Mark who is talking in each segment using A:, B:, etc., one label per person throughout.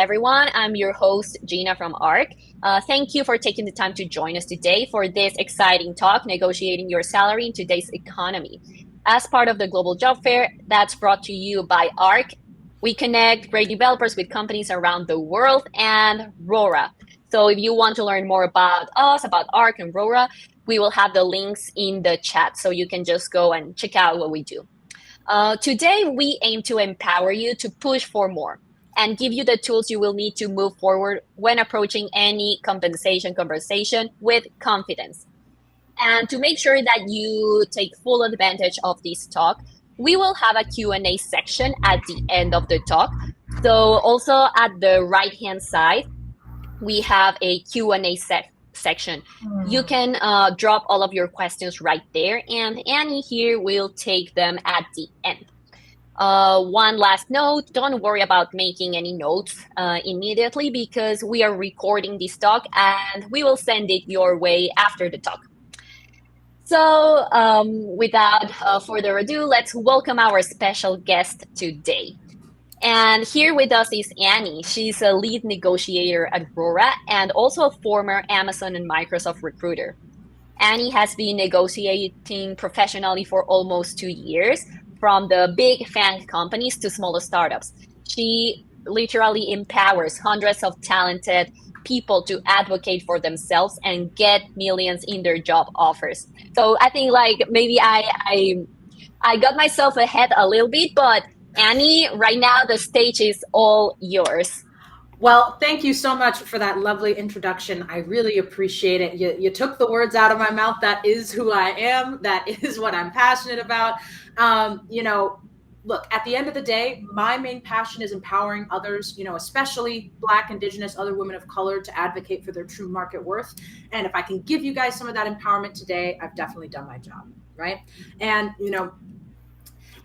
A: everyone. I'm your host, Gina from ARC. Thank you for taking the time to join us today for this exciting talk, Negotiating Your Salary in Today's Economy. As part of the Global Job Fair that's brought to you by ARC, we connect great developers with companies around the world and Rora. So if you want to learn more about us, about ARC and Rora, we will have the links in the chat so you can just go and check out what we do. Today, we aim to empower you to push for more and give you the tools you will need to move forward when approaching any compensation conversation with confidence. And to make sure that you take full advantage of this talk, we will have a Q&A section at the end of the talk. So also at the right-hand side, we have a Q&A section. You can drop all of your questions right there, and Annie here will take them at the end. One last note, don't worry about making any notes immediately because we are recording this talk and we will send it your way after the talk. So without further ado, let's welcome our special guest today. And here with us is Annie. She's a lead negotiator at Rora and also a former Amazon and Microsoft recruiter. Annie has been negotiating professionally for almost 2 years, from the big FANG companies to smaller startups. She literally empowers hundreds of talented people to advocate for themselves and get millions in their job offers. So I think maybe I got myself ahead a little bit, but Annie, right now the stage is all yours.
B: Well, thank you so much for that lovely introduction. I really appreciate it. You took the words out of my mouth. That is who I am. That is what I'm passionate about. Look, at the end of the day, my main passion is empowering others, especially Black, Indigenous, other women of color to advocate for their true market worth. And if I can give you guys some of that empowerment today, I've definitely done my job, right? And,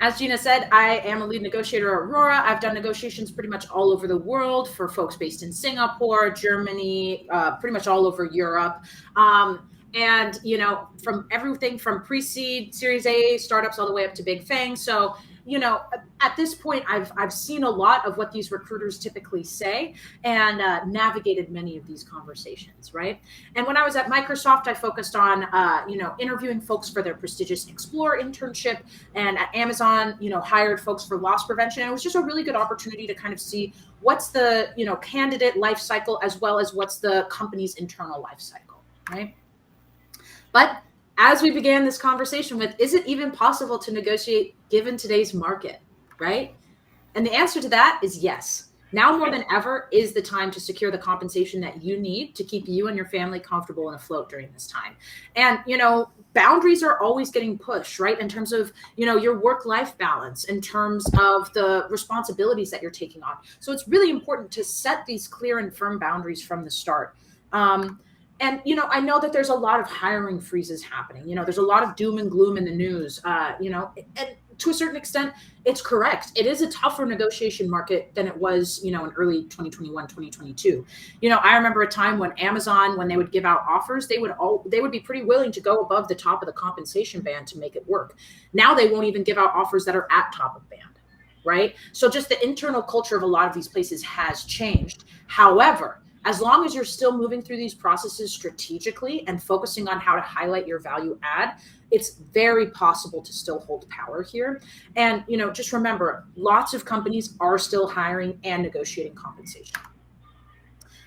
B: as Gina said, I am a lead negotiator at Rora. I've done negotiations pretty much all over the world for folks based in Singapore, Germany, pretty much all over Europe. And, from everything from pre-seed, Series A, startups, all the way up to Big Fang. So, at this point, I've seen a lot of what these recruiters typically say and navigated many of these conversations, right? And when I was at Microsoft, I focused on, interviewing folks for their prestigious Explore internship. And at Amazon, hired folks for loss prevention. And it was just a really good opportunity to kind of see what's the, candidate life cycle as well as what's the company's internal life cycle, right? But as we began this conversation with, is it even possible to negotiate given today's market, right? And the answer to that is yes. Now more than ever is the time to secure the compensation that you need to keep you and your family comfortable and afloat during this time. And, boundaries are always getting pushed, right? In terms of, your work-life balance, in terms of the responsibilities that you're taking on. So it's really important to set these clear and firm boundaries from the start. And, I know that there's a lot of hiring freezes happening. There's a lot of doom and gloom in the news, and to a certain extent, it's correct. It is a tougher negotiation market than it was, in early 2021, 2022. I remember a time when Amazon, when they would give out offers, they would be pretty willing to go above the top of the compensation band to make it work. Now they won't even give out offers that are at top of band, right? So just the internal culture of a lot of these places has changed. However, as long as you're still moving through these processes strategically and focusing on how to highlight your value add, it's very possible to still hold power here. And, just remember, lots of companies are still hiring and negotiating compensation.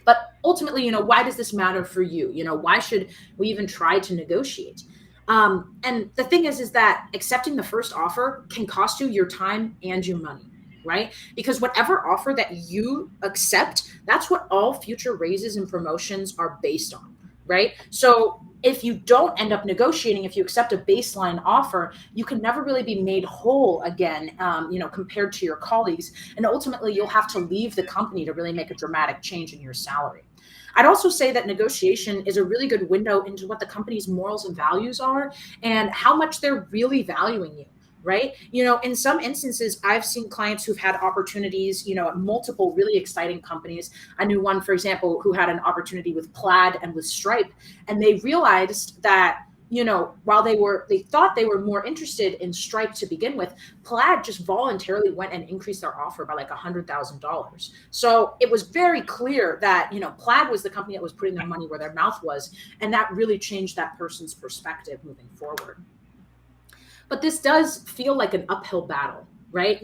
B: But ultimately, why does this matter for you? Why should we even try to negotiate? And the thing is that accepting the first offer can cost you your time and your money. Right? Because whatever offer that you accept, that's what all future raises and promotions are based on, right? So if you don't end up negotiating, if you accept a baseline offer, you can never really be made whole again, compared to your colleagues. And ultimately, you'll have to leave the company to really make a dramatic change in your salary. I'd also say that negotiation is a really good window into what the company's morals and values are and how much they're really valuing you. Right? In some instances, I've seen clients who've had opportunities, at multiple really exciting companies. I knew one, for example, who had an opportunity with Plaid and with Stripe, and they realized that, while they thought they were more interested in Stripe to begin with, Plaid just voluntarily went and increased their offer by like $100,000. So it was very clear that, Plaid was the company that was putting their money where their mouth was. And that really changed that person's perspective moving forward. But this does feel like an uphill battle, right?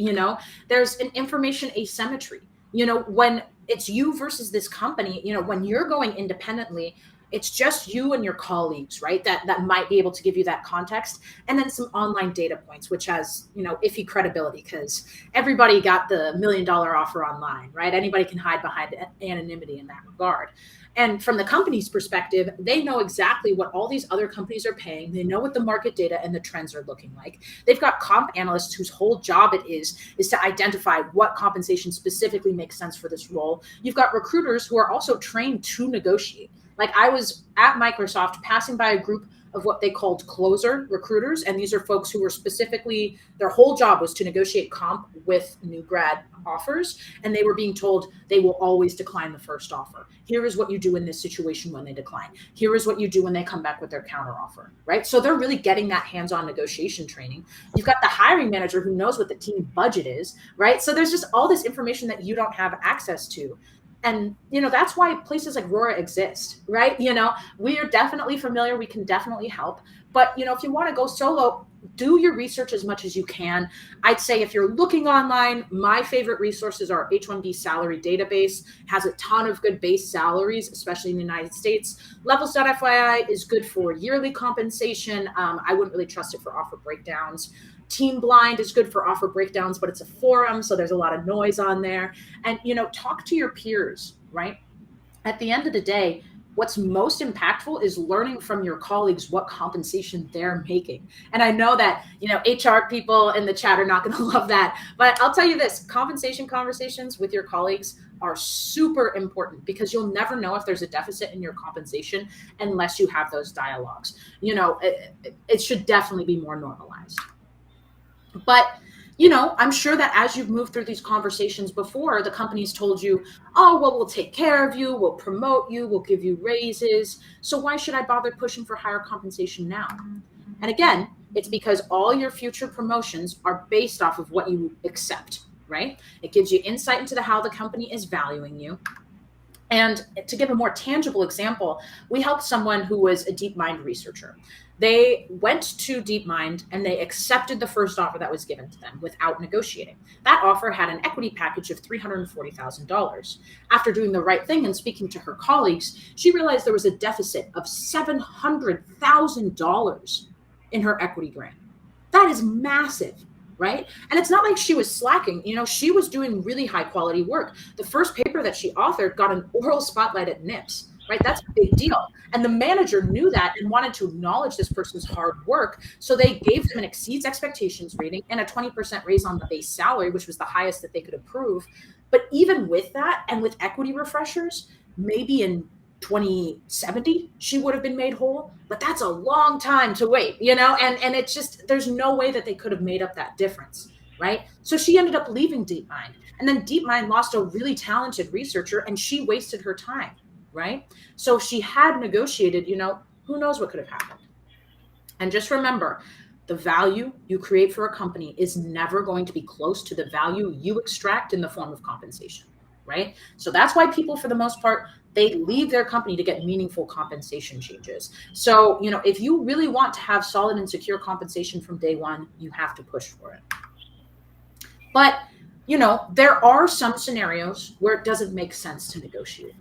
B: There's an information asymmetry. When it's you versus this company, when you're going independently, it's just you and your colleagues, right? That might be able to give you that context. And then some online data points, which has, iffy credibility because everybody got the $1 million offer online, right? Anybody can hide behind anonymity in that regard. And from the company's perspective, they know exactly what all these other companies are paying. They know what the market data and the trends are looking like. They've got comp analysts whose whole job it is to identify what compensation specifically makes sense for this role. You've got recruiters who are also trained to negotiate. Like I was at Microsoft passing by a group of what they called closer recruiters. And these are folks who were specifically, their whole job was to negotiate comp with new grad offers. And they were being told they will always decline the first offer. Here is what you do in this situation when they decline. Here is what you do when they come back with their counter offer, right? So they're really getting that hands-on negotiation training. You've got the hiring manager who knows what the team budget is, right? So there's just all this information that you don't have access to. And, that's why places like Rora exist, right? We are definitely familiar. We can definitely help. But, if you want to go solo, do your research as much as you can. I'd say if you're looking online, my favorite resources are H-1B salary database, has a ton of good base salaries, especially in the United States. Levels.fyi is good for yearly compensation. I wouldn't really trust it for offer breakdowns. Team Blind is good for offer breakdowns, but it's a forum, so there's a lot of noise on there. And, talk to your peers, right? At the end of the day, what's most impactful is learning from your colleagues what compensation they're making. And I know that, HR people in the chat are not going to love that, but I'll tell you this, compensation conversations with your colleagues are super important because you'll never know if there's a deficit in your compensation unless you have those dialogues. It should definitely be more normalized. But, I'm sure that as you've moved through these conversations before, the company's told you, oh, well, we'll take care of you, we'll promote you, we'll give you raises. So why should I bother pushing for higher compensation now? And again, it's because all your future promotions are based off of what you accept, right? It gives you insight into how the company is valuing you. And to give a more tangible example, we helped someone who was a DeepMind researcher. They went to DeepMind and they accepted the first offer that was given to them without negotiating. That offer had an equity package of $340,000. After doing the right thing and speaking to her colleagues, she realized there was a deficit of $700,000 in her equity grant. That is massive. Right? And it's not like she was slacking. She was doing really high quality work. The first paper that she authored got an oral spotlight at NIPS, right? That's a big deal. And the manager knew that and wanted to acknowledge this person's hard work. So they gave them an exceeds expectations rating and a 20% raise on the base salary, which was the highest that they could approve. But even with that and with equity refreshers, maybe in 2070 she would have been made whole, but that's a long time to wait, and it's just, there's no way that they could have made up that difference, right? So she ended up leaving DeepMind, and then DeepMind lost a really talented researcher and she wasted her time, right? So if she had negotiated, who knows what could have happened. And just remember, the value you create for a company is never going to be close to the value you extract in the form of compensation, right? So that's why people, for the most part, they leave their company to get meaningful compensation changes. So, if you really want to have solid and secure compensation from day one, you have to push for it. But, there are some scenarios where it doesn't make sense to negotiate.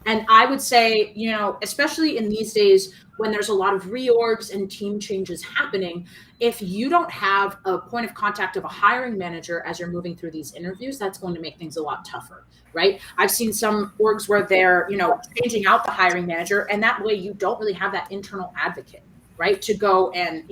B: And I would say, especially in these days when there's a lot of reorgs and team changes happening, if you don't have a point of contact of a hiring manager as you're moving through these interviews, that's going to make things a lot tougher, right? I've seen some orgs where they're, changing out the hiring manager, and that way you don't really have that internal advocate, right? To go and,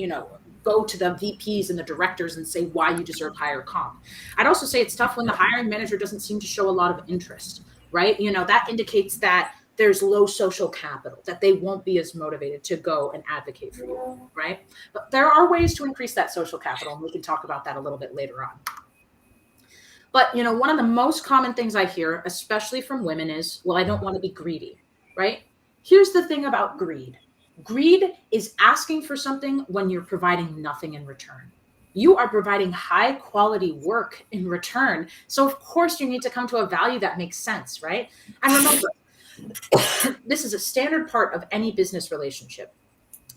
B: go to the VPs and the directors and say why you deserve higher comp. I'd also say it's tough when the hiring manager doesn't seem to show a lot of interest, right? That indicates that there's low social capital, that they won't be as motivated to go and advocate for you, right? But there are ways to increase that social capital, and we can talk about that a little bit later on. But, one of the most common things I hear, especially from women, is, well, I don't want to be greedy, right? Here's the thing about greed. Greed is asking for something when you're providing nothing in return. You are providing high quality work in return. So of course you need to come to a value that makes sense, right? And remember, this is a standard part of any business relationship.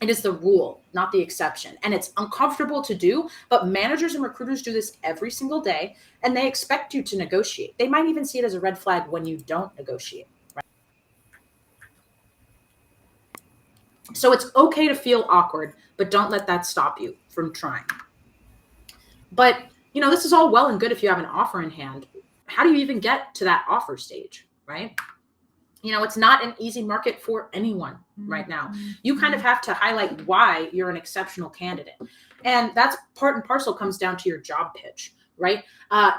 B: It is the rule, not the exception. And it's uncomfortable to do, but managers and recruiters do this every single day, and they expect you to negotiate. They might even see it as a red flag when you don't negotiate. Right? So it's okay to feel awkward, but don't let that stop you from trying. But, this is all well and good if you have an offer in hand. How do you even get to that offer stage, right? It's not an easy market for anyone right now. You kind of have to highlight why you're an exceptional candidate. And that's part and parcel comes down to your job pitch, right?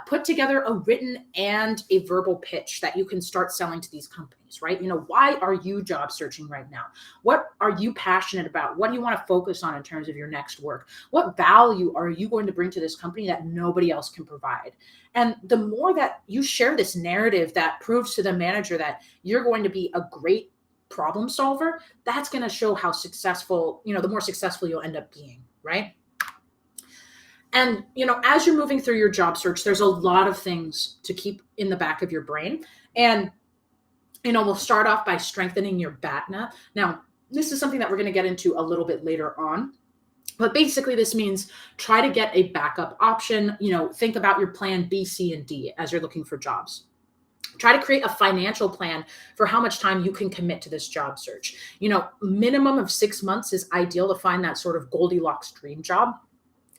B: Put together a written and a verbal pitch that you can start selling to these companies, right? Why are you job searching right now? What are you passionate about? What do you want to focus on in terms of your next work? What value are you going to bring to this company that nobody else can provide? And the more that you share this narrative that proves to the manager that you're going to be a great problem solver, that's going to show how successful, the more successful you'll end up being, right? And, as you're moving through your job search, there's a lot of things to keep in the back of your brain. And, we'll start off by strengthening your BATNA. Now, this is something that we're going to get into a little bit later on. But basically, this means try to get a backup option. Think about your plan B, C, and D as you're looking for jobs. Try to create a financial plan for how much time you can commit to this job search. Minimum of 6 months is ideal to find that sort of Goldilocks dream job.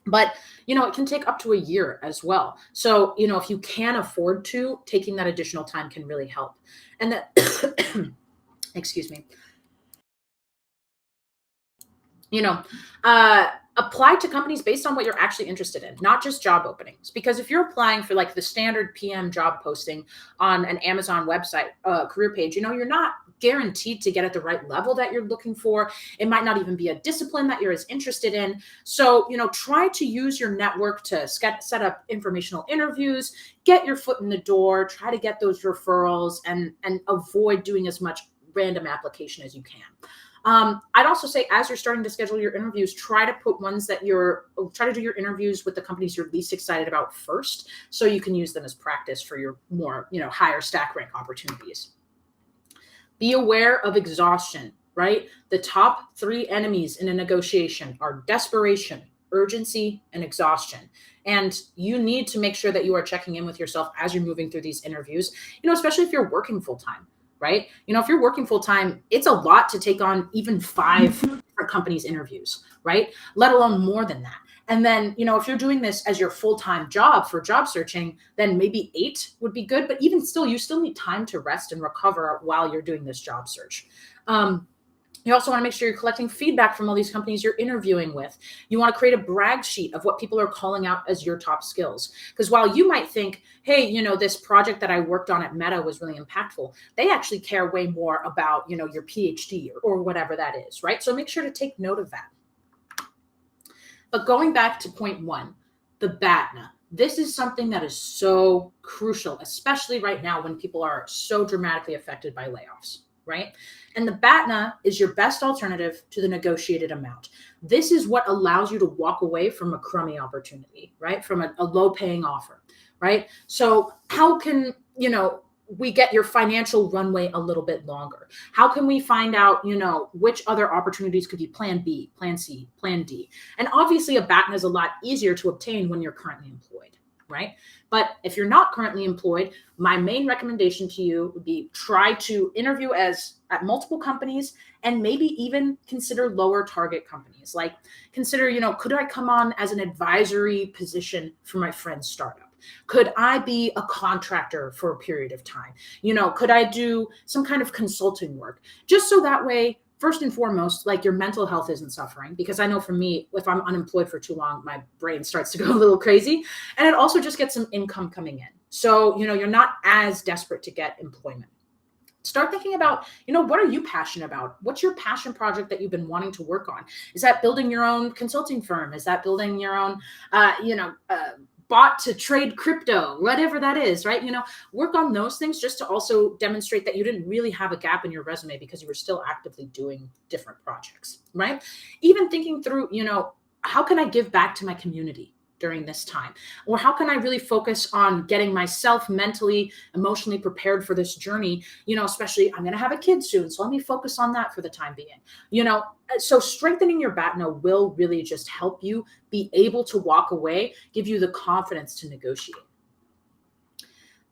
B: But, it can take up to a year as well. So, if you can afford to, taking that additional time can really help. And that, excuse me. Apply to companies based on what you're actually interested in, not just job openings. Because if you're applying for like the standard PM job posting on an Amazon website career page, you're not guaranteed to get at the right level that you're looking for. It might not even be a discipline that you're as interested in. So, try to use your network to set up informational interviews, get your foot in the door, try to get those referrals, and avoid doing as much random application as you can. I'd also say as you're starting to schedule your interviews, try to do your interviews with the companies you're least excited about first, so you can use them as practice for your more, higher stack rank opportunities. Be aware of exhaustion, right? The top 3 enemies in a negotiation are desperation, urgency, and exhaustion. And you need to make sure that you are checking in with yourself as you're moving through these interviews, especially if you're working full time. Right? If you're working full time, it's a lot to take on even 5 different companies' interviews, right? Let alone more than that. And then, if you're doing this as your full-time job for job searching, then maybe 8 would be good. But even still, you still need time to rest and recover while you're doing this job search. You also want to make sure you're collecting feedback from all these companies you're interviewing with. You want to create a brag sheet of what people are calling out as your top skills. Because while you might think, hey, this project that I worked on at Meta was really impactful, they actually care way more about, your PhD or whatever that is, right? So make sure to take note of that. But going back to point 1, the BATNA. This is something that is so crucial, especially right now when people are so dramatically affected by layoffs. Right? And the BATNA is your best alternative to the negotiated amount. This is what allows you to walk away from a crummy opportunity, right? From a low-paying offer, right? So how can, we get your financial runway a little bit longer? How can we find out, which other opportunities could be plan B, plan C, plan D? And obviously a BATNA is a lot easier to obtain when you're currently employed, right? But if you're not currently employed, my main recommendation to you would be try to interview at multiple companies and maybe even consider lower target companies. Like consider, could I come on as an advisory position for my friend's startup? Could I be a contractor for a period of time? Could I do some kind of consulting work? Just so that way, first and foremost, like your mental health isn't suffering, because I know for me, if I'm unemployed for too long, my brain starts to go a little crazy, and it also just gets some income coming in. So, you're not as desperate to get employment. Start thinking about, what are you passionate about? What's your passion project that you've been wanting to work on? Is that building your own consulting firm? Is that building your own, bought to trade crypto, whatever that is, right? Work on those things just to also demonstrate that you didn't really have a gap in your resume because you were still actively doing different projects, right? Even thinking through, how can I give back to my community during this time? Or how can I really focus on getting myself mentally, emotionally prepared for this journey? Especially I'm going to have a kid soon, so let me focus on that for the time being. So strengthening your BATNA will really just help you be able to walk away, give you the confidence to negotiate.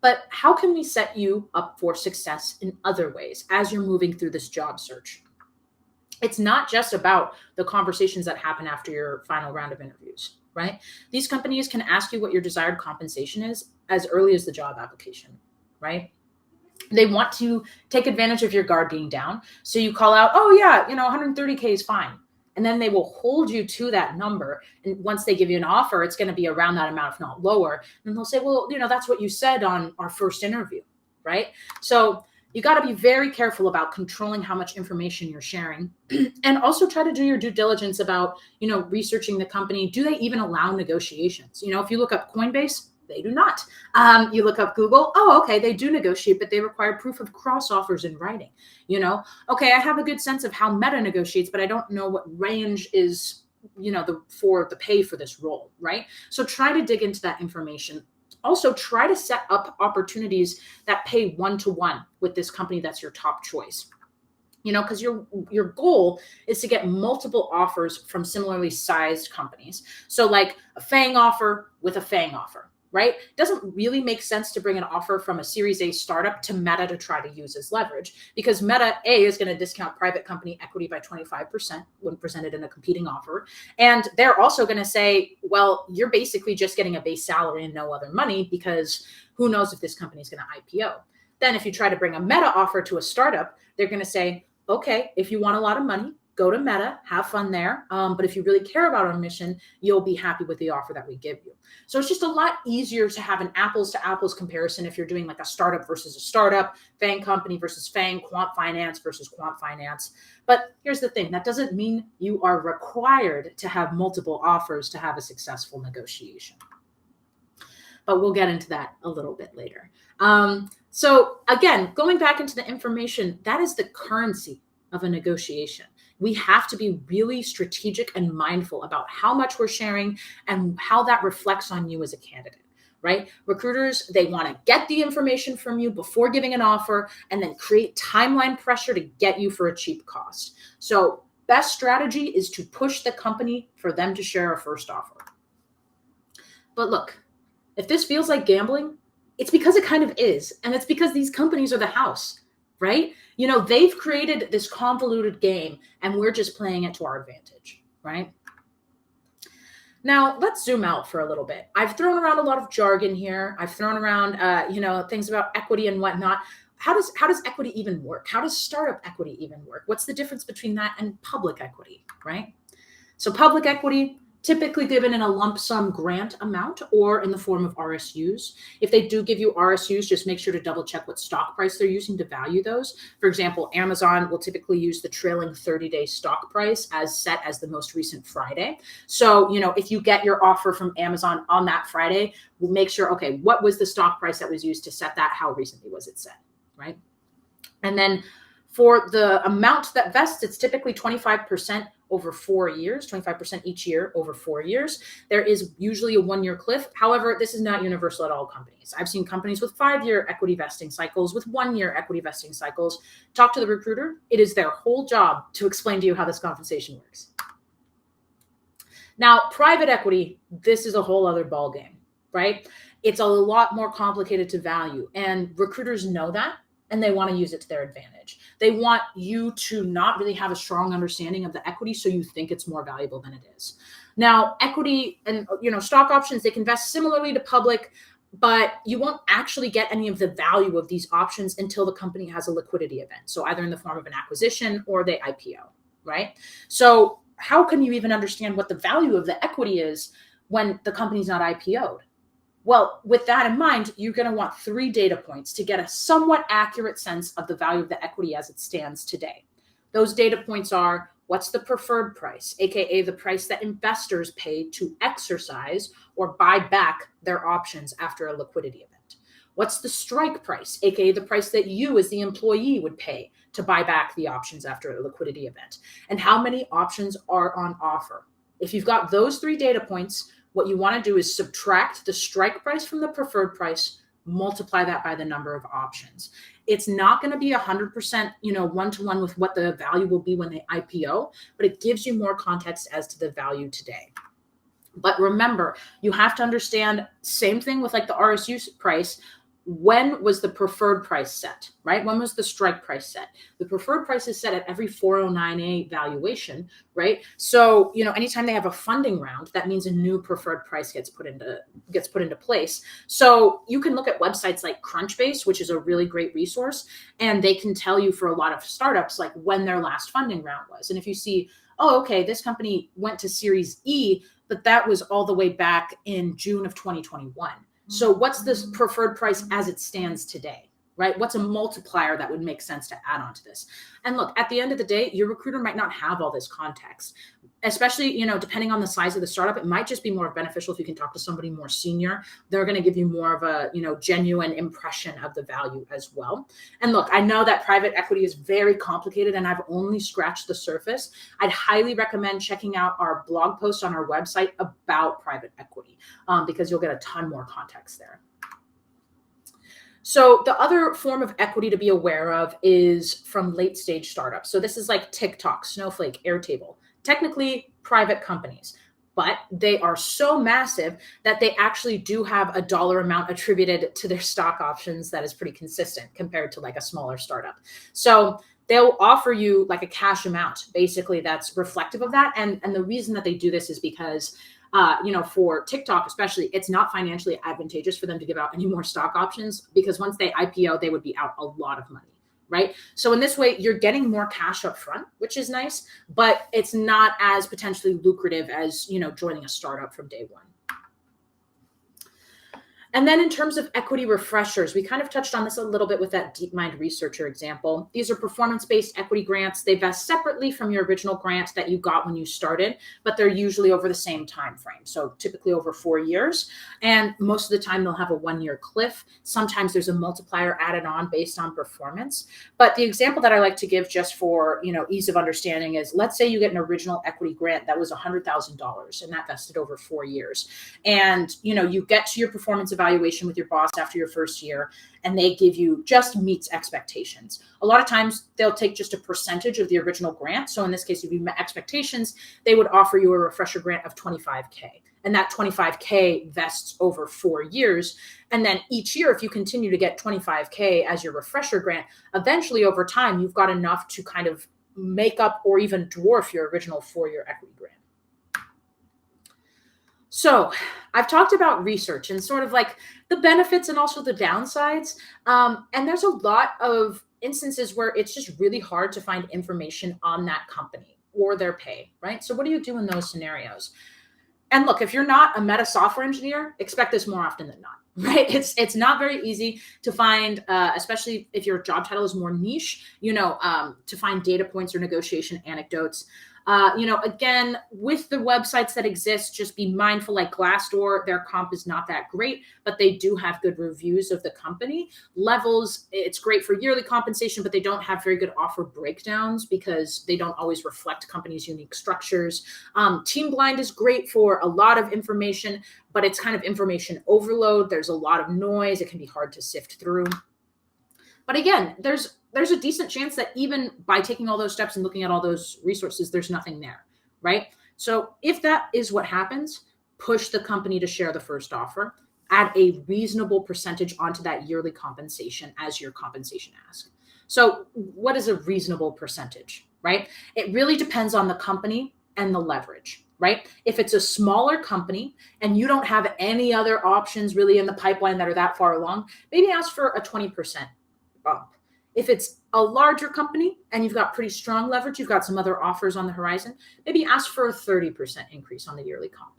B: But how can we set you up for success in other ways as you're moving through this job search? It's not just about the conversations that happen after your final round of interviews, right? These companies can ask you what your desired compensation is as early as the job application, right? They want to take advantage of your guard being down. So you call out, oh yeah, 130K is fine. And then they will hold you to that number. And once they give you an offer, it's going to be around that amount, if not lower. And they'll say, well, that's what you said on our first interview, right? So you got to be very careful about controlling how much information you're sharing, and also try to do your due diligence about, researching the company. Do they even allow negotiations? If you look up Coinbase, they do not. You look up Google, oh, okay, they do negotiate, but they require proof of cross offers in writing. Okay, I have a good sense of how Meta negotiates, but I don't know what range is, for the pay for this role, right? So try to dig into that information. Also, try to set up opportunities that pay one-to-one with this company that's your top choice. Because your goal is to get multiple offers from similarly sized companies. So like a FANG offer with a FANG offer, right? It doesn't really make sense to bring an offer from a Series A startup to Meta to try to use as leverage, because Meta A is going to discount private company equity by 25% when presented in a competing offer. And they're also going to say, well, you're basically just getting a base salary and no other money, because who knows if this company is going to IPO. Then if you try to bring a Meta offer to a startup, they're going to say, okay, if you want a lot of money, go to Meta, have fun there. But if you really care about our mission, you'll be happy with the offer that we give you. So it's just a lot easier to have an apples to apples comparison if you're doing like a startup versus a startup, FANG company versus FANG, quant finance versus quant finance. But here's the thing, that doesn't mean you are required to have multiple offers to have a successful negotiation. But we'll get into that a little bit later. So again, going back into the information, that is the currency of a negotiation. We have to be really strategic and mindful about how much we're sharing and how that reflects on you as a candidate, right? Recruiters, they want to get the information from you before giving an offer and then create timeline pressure to get you for a cheap cost. So best strategy is to push the company for them to share a first offer. But look, if this feels like gambling, it's because it kind of is. And it's because these companies are the house, right? They've created this convoluted game and we're just playing it to our advantage, right? Now, let's zoom out for a little bit. I've thrown around a lot of jargon here. I've thrown around, things about equity and whatnot. How does equity even work? How does startup equity even work? What's the difference between that and public equity, right? So public equity, typically given in a lump sum grant amount or in the form of RSUs. If they do give you RSUs, just make sure to double check what stock price they're using to value those. For example, Amazon will typically use the trailing 30-day stock price as set as the most recent Friday. So, if you get your offer from Amazon on that Friday, we'll make sure, okay, what was the stock price that was used to set that? How recently was it set, right? And then for the amount that vests, it's typically 25% over 4 years, 25% each year over 4 years. There is usually a 1-year cliff. However, this is not universal at all companies. I've seen companies with 5-year equity vesting cycles, with 1-year equity vesting cycles. Talk to the recruiter. It is their whole job to explain to you how this compensation works. Now, private equity, this is a whole other ballgame, right? It's a lot more complicated to value, and recruiters know that. And they want to use it to their advantage. They want you to not really have a strong understanding of the equity, so you think it's more valuable than it is. Now, equity and stock options, they can vest similarly to public, but you won't actually get any of the value of these options until the company has a liquidity event. So either in the form of an acquisition or they IPO, right? So how can you even understand what the value of the equity is when the company's not IPO'd? Well, with that in mind, you're going to want 3 data points to get a somewhat accurate sense of the value of the equity as it stands today. Those data points are, What's the preferred price, aka the price that investors pay to exercise or buy back their options after a liquidity event? What's the strike price, aka the price that you as the employee would pay to buy back the options after a liquidity event? And how many options are on offer? If you've got those 3 data points, what you want to do is subtract the strike price from the preferred price, multiply that by the number of options. It's not going to be 100%, one-to-one with what the value will be when they IPO, but it gives you more context as to the value today. But remember, you have to understand, same thing with like the RSU price. When was the preferred price set, right? When was the strike price set? The preferred price is set at every 409A valuation, right? So, anytime they have a funding round, that means a new preferred price gets put into place. So you can look at websites like Crunchbase, which is a really great resource, and they can tell you for a lot of startups, like when their last funding round was. And if you see, oh, okay, this company went to Series E, but that was all the way back in June of 2021. So what's this preferred price as it stands today, right? What's a multiplier that would make sense to add on to this? And look, at the end of the day, your recruiter might not have all this context, especially, depending on the size of the startup. It might just be more beneficial if you can talk to somebody more senior. They're going to give you more of a, genuine impression of the value as well. And look, I know that private equity is very complicated and I've only scratched the surface. I'd highly recommend checking out our blog post on our website about private equity because you'll get a ton more context there. So the other form of equity to be aware of is from late stage startups. So this is like TikTok, Snowflake, Airtable, technically private companies, but they are so massive that they actually do have a dollar amount attributed to their stock options that is pretty consistent compared to like a smaller startup. So they'll offer you like a cash amount, basically, that's reflective of that. And the reason that they do this is because for TikTok especially, it's not financially advantageous for them to give out any more stock options, because once they IPO, they would be out a lot of money, right? So in this way, you're getting more cash up front, which is nice, but it's not as potentially lucrative as, joining a startup from day one. And then in terms of equity refreshers, we kind of touched on this a little bit with that DeepMind researcher example. These are performance-based equity grants. They vest separately from your original grant that you got when you started, but they're usually over the same time frame. So typically over 4 years. And most of the time they'll have a 1-year cliff. Sometimes there's a multiplier added on based on performance. But the example that I like to give just for, ease of understanding is, let's say you get an original equity grant that was $100,000 and that vested over 4 years. And, you get to your performance evaluation with your boss after your first year, and they give you just meets expectations. A lot of times they'll take just a percentage of the original grant. So in this case, if you met expectations, they would offer you a refresher grant of $25K. And that $25K vests over 4 years. And then each year, if you continue to get $25K as your refresher grant, eventually over time, you've got enough to kind of make up or even dwarf your original 4-year equity grant. So I've talked about research and sort of like the benefits and also the downsides. And there's a lot of instances where it's just really hard to find information on that company or their pay, right? So what do you do in those scenarios? And look, if you're not a meta software engineer, expect this more often than not, right? It's not very easy to find, especially if your job title is more niche, to find data points or negotiation anecdotes. Again, with the websites that exist, just be mindful, like Glassdoor, their comp is not that great, but they do have good reviews of the company. Levels, it's great for yearly compensation, but they don't have very good offer breakdowns because they don't always reflect companies' unique structures. TeamBlind is great for a lot of information, but it's kind of information overload. There's a lot of noise. It can be hard to sift through. But again, there's a decent chance that even by taking all those steps and looking at all those resources, there's nothing there, right? So if that is what happens, push the company to share the first offer, add a reasonable percentage onto that yearly compensation as your compensation ask. So what is a reasonable percentage, right? It really depends on the company and the leverage, right? If it's a smaller company and you don't have any other options really in the pipeline that are that far along, maybe ask for a 20% bump. If it's a larger company and you've got pretty strong leverage, you've got some other offers on the horizon, maybe ask for a 30% increase on the yearly comp.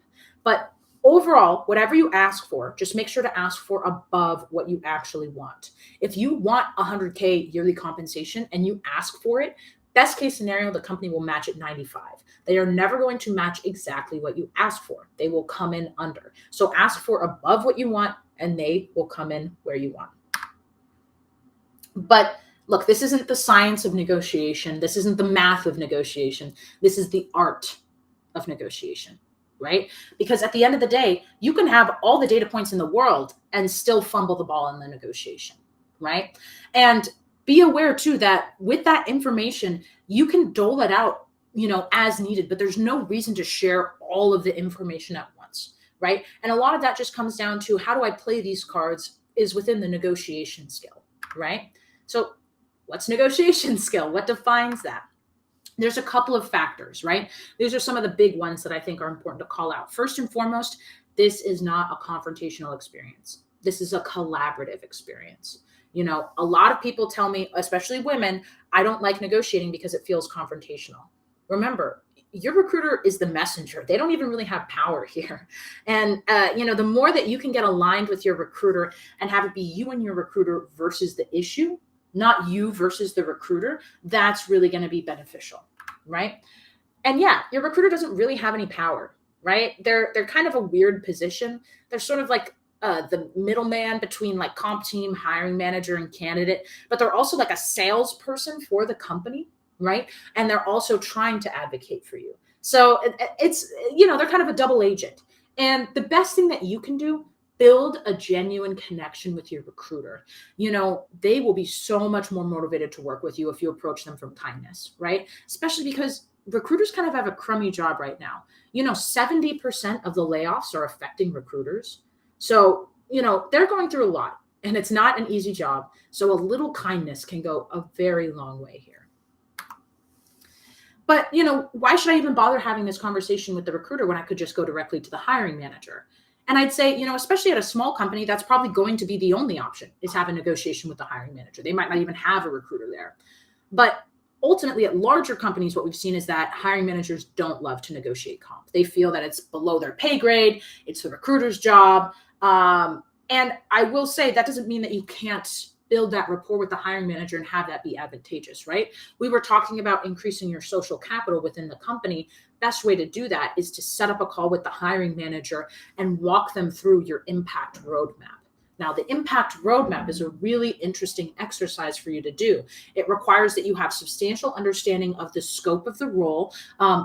B: But overall, whatever you ask for, just make sure to ask for above what you actually want. If you want 100K yearly compensation and you ask for it, Best case scenario, the company will match at 95. They are never going to match exactly what you ask for. They will come in under. So ask for above what you want, and they will come in where you want. But look, this isn't the science of negotiation. This isn't the math of negotiation. This is the art of negotiation, right? Because at the end of the day, you can have all the data points in the world and still fumble the ball in the negotiation, right? And be aware too that with that information, you can dole it out, as needed, but there's no reason to share all of the information at once, right? And a lot of that just comes down to how do I play these cards is within the negotiation skill, right? So what's negotiation skill? What defines that? There's a couple of factors, right? These are some of the big ones that I think are important to call out. First and foremost, this is not a confrontational experience. This is a collaborative experience. A lot of people tell me, especially women, I don't like negotiating because it feels confrontational. Remember, your recruiter is the messenger. They don't even really have power here. And, the more that you can get aligned with your recruiter and have it be you and your recruiter versus the issue, not you versus the recruiter, that's really going to be beneficial, right? And yeah, your recruiter doesn't really have any power, right? They're kind of a weird position. They're sort of like the middleman between like comp team, hiring manager, and candidate, but they're also like a salesperson for the company, right? And they're also trying to advocate for you. So it's, they're kind of a double agent. And the best thing that you can do, build a genuine connection with your recruiter. They will be so much more motivated to work with you if you approach them from kindness, right? Especially because recruiters kind of have a crummy job right now. 70% of the layoffs are affecting recruiters. So, they're going through a lot and it's not an easy job. So a little kindness can go a very long way here. But, why should I even bother having this conversation with the recruiter when I could just go directly to the hiring manager? And I'd say, especially at a small company, that's probably going to be the only option is have a negotiation with the hiring manager. They might not even have a recruiter there. But ultimately, at larger companies, what we've seen is that hiring managers don't love to negotiate comp. They feel that it's below their pay grade. It's the recruiter's job. And I will say that doesn't mean that you can't build that rapport with the hiring manager and have that be advantageous, right? We were talking about increasing your social capital within the company. Best way to do that is to set up a call with the hiring manager and walk them through your impact roadmap. Now, the impact roadmap is a really interesting exercise for you to do. It requires that you have substantial understanding of the scope of the role,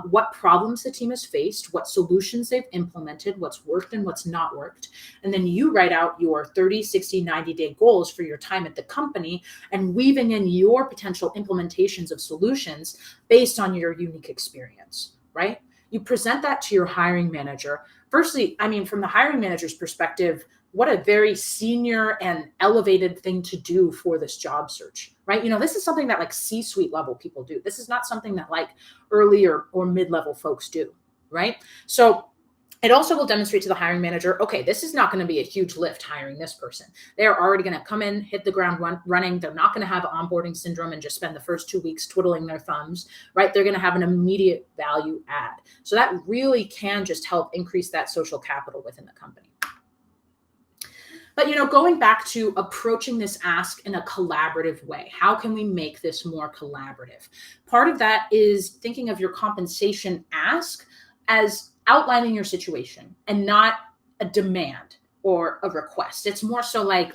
B: what problems the team has faced, what solutions they've implemented, what's worked and what's not worked. And then you write out your 30, 60, 90-day goals for your time at the company and weaving in your potential implementations of solutions based on your unique experience, right? You present that to your hiring manager. Firstly, from the hiring manager's perspective, what a very senior and elevated thing to do for this job search, right? This is something that like C-suite level people do. This is not something that like early or mid-level folks do, right? So it also will demonstrate to the hiring manager, okay, this is not going to be a huge lift hiring this person. They're already going to come in, hit the ground running. They're not going to have onboarding syndrome and just spend the first 2 weeks twiddling their thumbs, right? They're going to have an immediate value add. So that really can just help increase that social capital within the company. But, going back to approaching this ask in a collaborative way, how can we make this more collaborative? Part of that is thinking of your compensation ask as outlining your situation and not a demand or a request. It's more so like,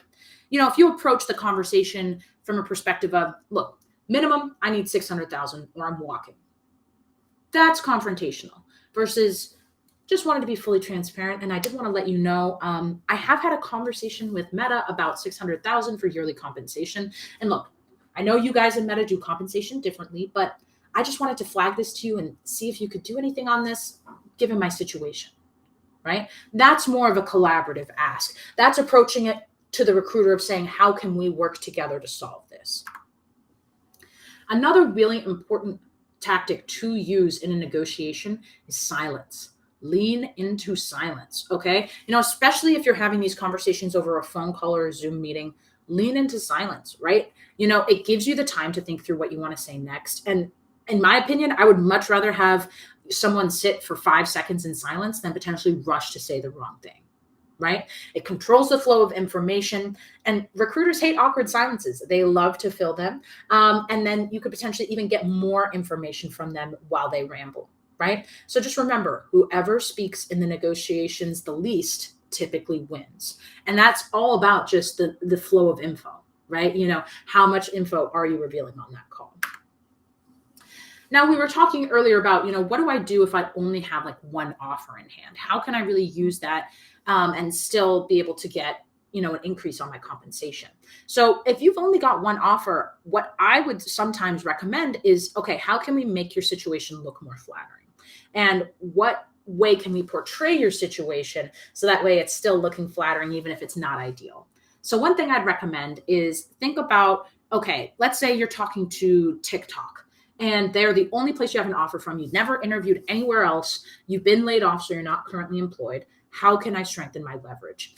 B: if you approach the conversation from a perspective of, look, minimum, I need 600,000 or I'm walking. That's confrontational versus just wanted to be fully transparent. And I did want to let you know, I have had a conversation with Meta about 600,000 for yearly compensation. And look, I know you guys in Meta do compensation differently, but I just wanted to flag this to you and see if you could do anything on this, given my situation, right? That's more of a collaborative ask. That's approaching it to the recruiter of saying, how can we work together to solve this? Another really important tactic to use in a negotiation is silence. Lean into silence, okay? Especially if you're having these conversations over a phone call or a Zoom meeting, lean into silence, right? It gives you the time to think through what you want to say next. And in my opinion, I would much rather have someone sit for 5 seconds in silence than potentially rush to say the wrong thing, right? It controls the flow of information, and recruiters hate awkward silences. They love to fill them. And then you could potentially even get more information from them while they ramble, right? So just remember, whoever speaks in the negotiations the least typically wins. And that's all about just the flow of info, right? How much info are you revealing on that call? Now, we were talking earlier about, what do I do if I only have like one offer in hand? How can I really use that and still be able to get, an increase on my compensation? So if you've only got one offer, what I would sometimes recommend is, okay, how can we make your situation look more flattering? And what way can we portray your situation so that way it's still looking flattering, even if it's not ideal? So one thing I'd recommend is think about, okay, let's say you're talking to TikTok and they're the only place you have an offer from. You've never interviewed anywhere else. You've been laid off, so you're not currently employed. How can I strengthen my leverage?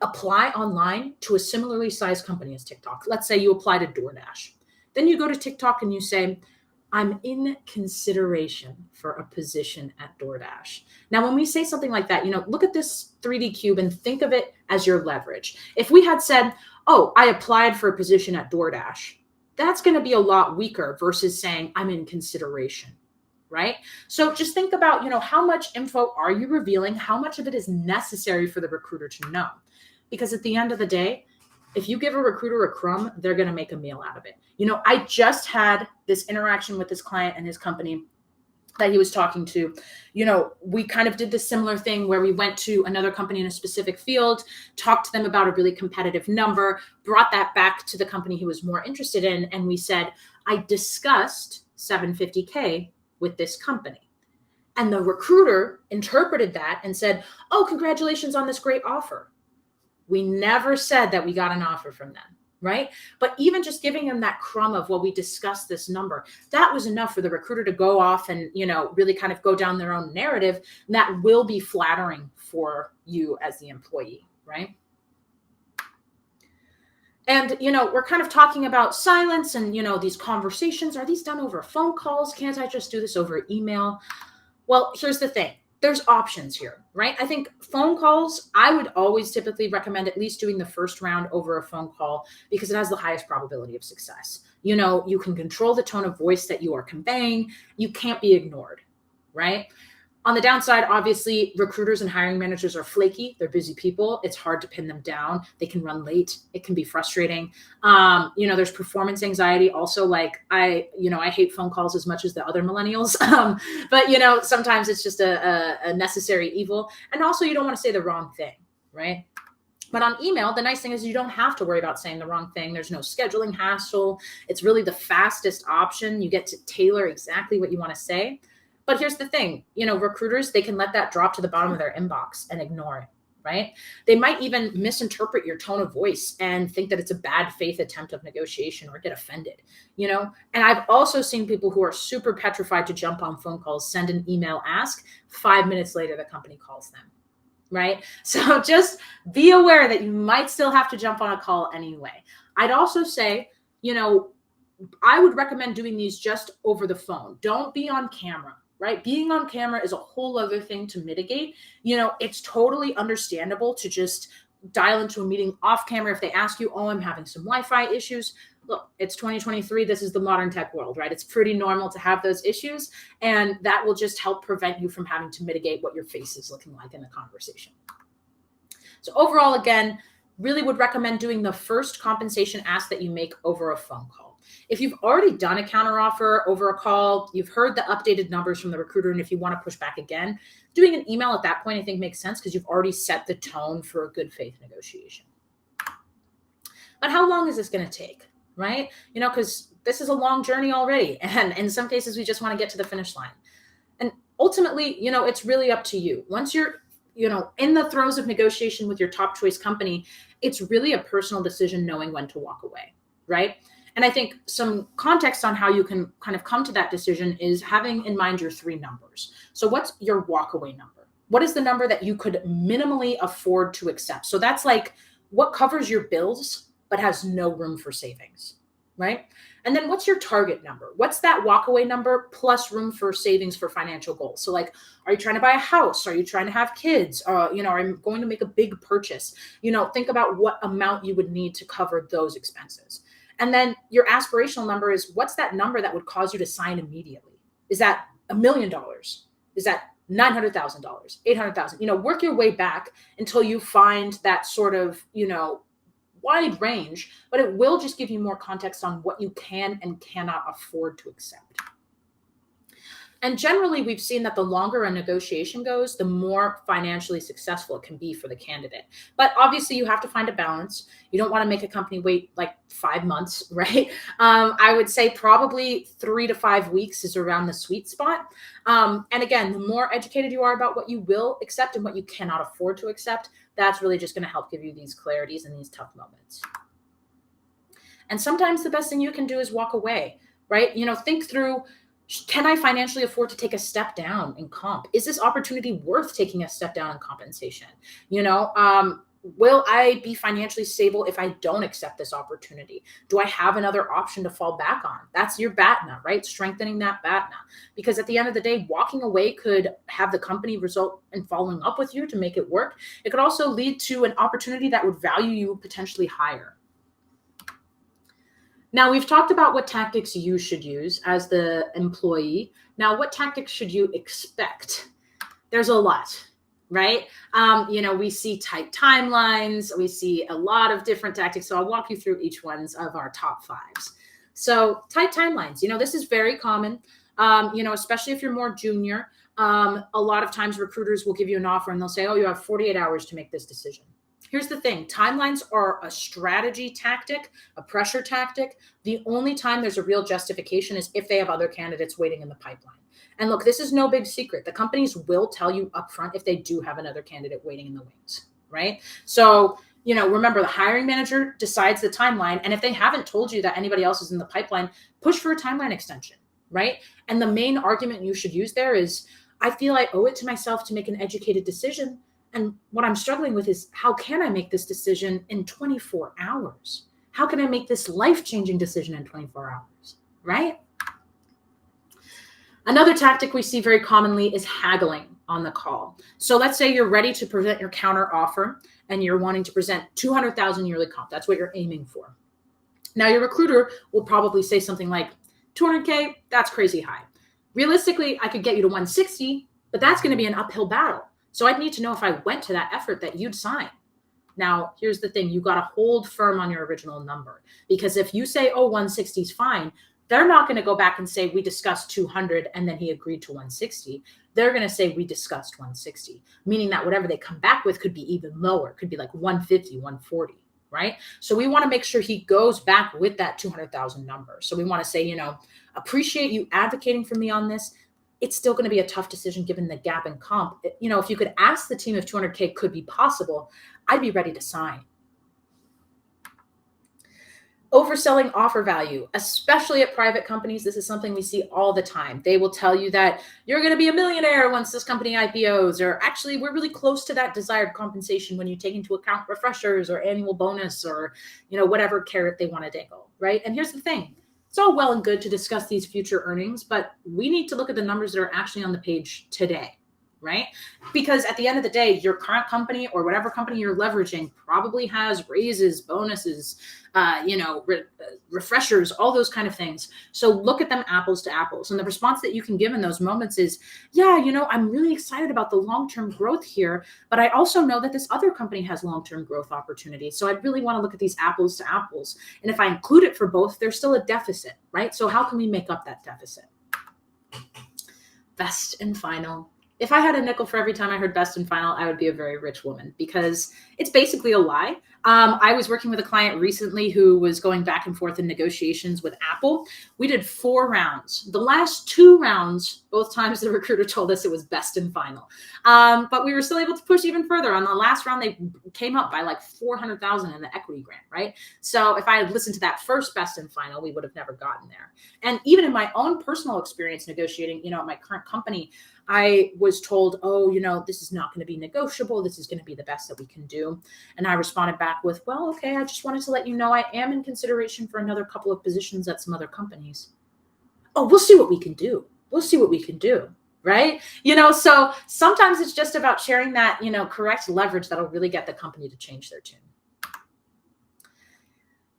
B: Apply online to a similarly sized company as TikTok. Let's say you apply to DoorDash. Then you go to TikTok and you say, I'm in consideration for a position at DoorDash. Now, when we say something like that, look at this 3D cube and think of it as your leverage. If we had said, oh, I applied for a position at DoorDash, that's going to be a lot weaker versus saying I'm in consideration, right? So just think about, how much info are you revealing? How much of it is necessary for the recruiter to know? Because at the end of the day, if you give a recruiter a crumb, they're going to make a meal out of it. I just had this interaction with this client and his company that he was talking to. We kind of did this similar thing where we went to another company in a specific field, talked to them about a really competitive number, brought that back to the company he was more interested in. And we said, I discussed $750K with this company. And the recruiter interpreted that and said, oh, congratulations on this great offer. We never said that we got an offer from them, right? But even just giving them that crumb of, well, we discussed this number, that was enough for the recruiter to go off and, really kind of go down their own narrative. And that will be flattering for you as the employee, right? And, we're kind of talking about silence and, these conversations. Are these done over phone calls? Can't I just do this over email? Well, here's the thing. There's options here, right? I think phone calls, I would always typically recommend at least doing the first round over a phone call because it has the highest probability of success. You can control the tone of voice that you are conveying. You can't be ignored, right? On the downside, obviously, recruiters and hiring managers are flaky. They're busy people. It's hard to pin them down. They can run late. It can be frustrating. There's performance anxiety. Also, I hate phone calls as much as the other millennials. But sometimes it's just a necessary evil. And also, you don't want to say the wrong thing, right? But on email, the nice thing is you don't have to worry about saying the wrong thing. There's no scheduling hassle. It's really the fastest option. You get to tailor exactly what you want to say. But here's the thing, recruiters, they can let that drop to the bottom of their inbox and ignore it, right? They might even misinterpret your tone of voice and think that it's a bad faith attempt of negotiation or get offended, And I've also seen people who are super petrified to jump on phone calls, send an email, ask, 5 minutes later, the company calls them, right? So just be aware that you might still have to jump on a call anyway. I'd also say, I would recommend doing these just over the phone. Don't be on camera. Right? Being on camera is a whole other thing to mitigate. It's totally understandable to just dial into a meeting off camera if they ask you, oh, I'm having some Wi-Fi issues. Look, it's 2023. This is the modern tech world, right? It's pretty normal to have those issues. And that will just help prevent you from having to mitigate what your face is looking like in the conversation. So overall, again, really would recommend doing the first compensation ask that you make over a phone call. If you've already done a counteroffer over a call, you've heard the updated numbers from the recruiter, and if you want to push back again, doing an email at that point, I think makes sense because you've already set the tone for a good faith negotiation. But how long is this going to take, right? Because this is a long journey already. And in some cases, we just want to get to the finish line. And ultimately, it's really up to you. Once you're in the throes of negotiation with your top choice company, it's really a personal decision knowing when to walk away, right? And I think some context on how you can kind of come to that decision is having in mind your 3 numbers. So what's your walkaway number? What is the number that you could minimally afford to accept? So that's like what covers your bills, but has no room for savings, right? And then what's your target number? What's that walkaway number plus room for savings for financial goals? So like, are you trying to buy a house? Are you trying to have kids? Are you going to make a big purchase? Think about what amount you would need to cover those expenses. And then your aspirational number is, what's that number that would cause you to sign immediately? Is that $1 million? Is that $900,000, $800,000? Work your way back until you find that sort of, wide range, but it will just give you more context on what you can and cannot afford to accept. And generally, we've seen that the longer a negotiation goes, the more financially successful it can be for the candidate. But obviously, you have to find a balance. You don't want to make a company wait like 5 months, right? I would say probably 3 to 5 weeks is around the sweet spot. And again, the more educated you are about what you will accept and what you cannot afford to accept, that's really just going to help give you these clarities in these tough moments. And sometimes the best thing you can do is walk away, right? Think through, can I financially afford to take a step down in comp? Is this opportunity worth taking a step down in compensation? Will I be financially stable if I don't accept this opportunity? Do I have another option to fall back on? That's your BATNA, right? Strengthening that BATNA. Because at the end of the day, walking away could have the company result in following up with you to make it work. It could also lead to an opportunity that would value you potentially higher. Now, we've talked about what tactics you should use as the employee. Now, what tactics should you expect? There's a lot, right? We see tight timelines. We see a lot of different tactics. So I'll walk you through each ones of our top 5s. So tight timelines, this is very common, especially if you're more junior. A lot of times recruiters will give you an offer and they'll say, oh, you have 48 hours to make this decision. Here's the thing. Timelines are a strategy tactic, a pressure tactic. The only time there's a real justification is if they have other candidates waiting in the pipeline. And look, this is no big secret. The companies will tell you upfront if they do have another candidate waiting in the wings, right? So, remember, the hiring manager decides the timeline. And if they haven't told you that anybody else is in the pipeline, push for a timeline extension, right? And the main argument you should use there is, I feel I owe it to myself to make an educated decision. And what I'm struggling with is, how can I make this decision in 24 hours? How can I make this life-changing decision in 24 hours, right? Another tactic we see very commonly is haggling on the call. So let's say you're ready to present your counter offer and you're wanting to present 200,000 yearly comp. That's what you're aiming for. Now your recruiter will probably say something like, 200K, that's crazy high. Realistically, I could get you to 160, but that's going to be an uphill battle. So I'd need to know if I went to that effort that you'd sign. Now, here's the thing. You got to hold firm on your original number, because if you say, oh, 160 is fine, they're not going to go back and say, we discussed 200 and then he agreed to 160. They're going to say, we discussed 160, meaning that whatever they come back with could be even lower. It could be like 150, 140, right? So we want to make sure he goes back with that 200,000 number. So we want to say, appreciate you advocating for me on this. It's still going to be a tough decision given the gap in comp. If you could ask the team if 200K could be possible, I'd be ready to sign. Overselling offer value, especially at private companies. This is something we see all the time. They will tell you that you're going to be a millionaire once this company IPOs, or actually we're really close to that desired compensation when you take into account refreshers or annual bonus or, whatever carrot they want to dangle, right? And here's the thing. It's all well and good to discuss these future earnings, but we need to look at the numbers that are actually on the page today, right? Because at the end of the day, your current company or whatever company you're leveraging probably has raises, bonuses, refreshers, all those kind of things. So look at them apples to apples. And the response that you can give in those moments is, yeah, I'm really excited about the long-term growth here, but I also know that this other company has long-term growth opportunities. So I really want to look at these apples to apples. And if I include it for both, there's still a deficit, right? So how can we make up that deficit? Best and final. If I had a nickel for every time I heard best and final, I would be a very rich woman, because it's basically a lie. I was working with a client recently who was going back and forth in negotiations with Apple. We did 4 rounds. The last 2 rounds, both times the recruiter told us it was best and final. But we were still able to push even further. On the last round, they came up by like 400,000 in the equity grant, right? So if I had listened to that first best and final, we would have never gotten there. And even in my own personal experience negotiating, at my current company, I was told, oh, this is not going to be negotiable. This is going to be the best that we can do. And I responded back, back with, well, okay, I just wanted to let you know I am in consideration for another couple of positions at some other companies. Oh, we'll see what we can do. We'll see what we can do. Right? So sometimes it's just about sharing that, correct leverage that'll really get the company to change their tune.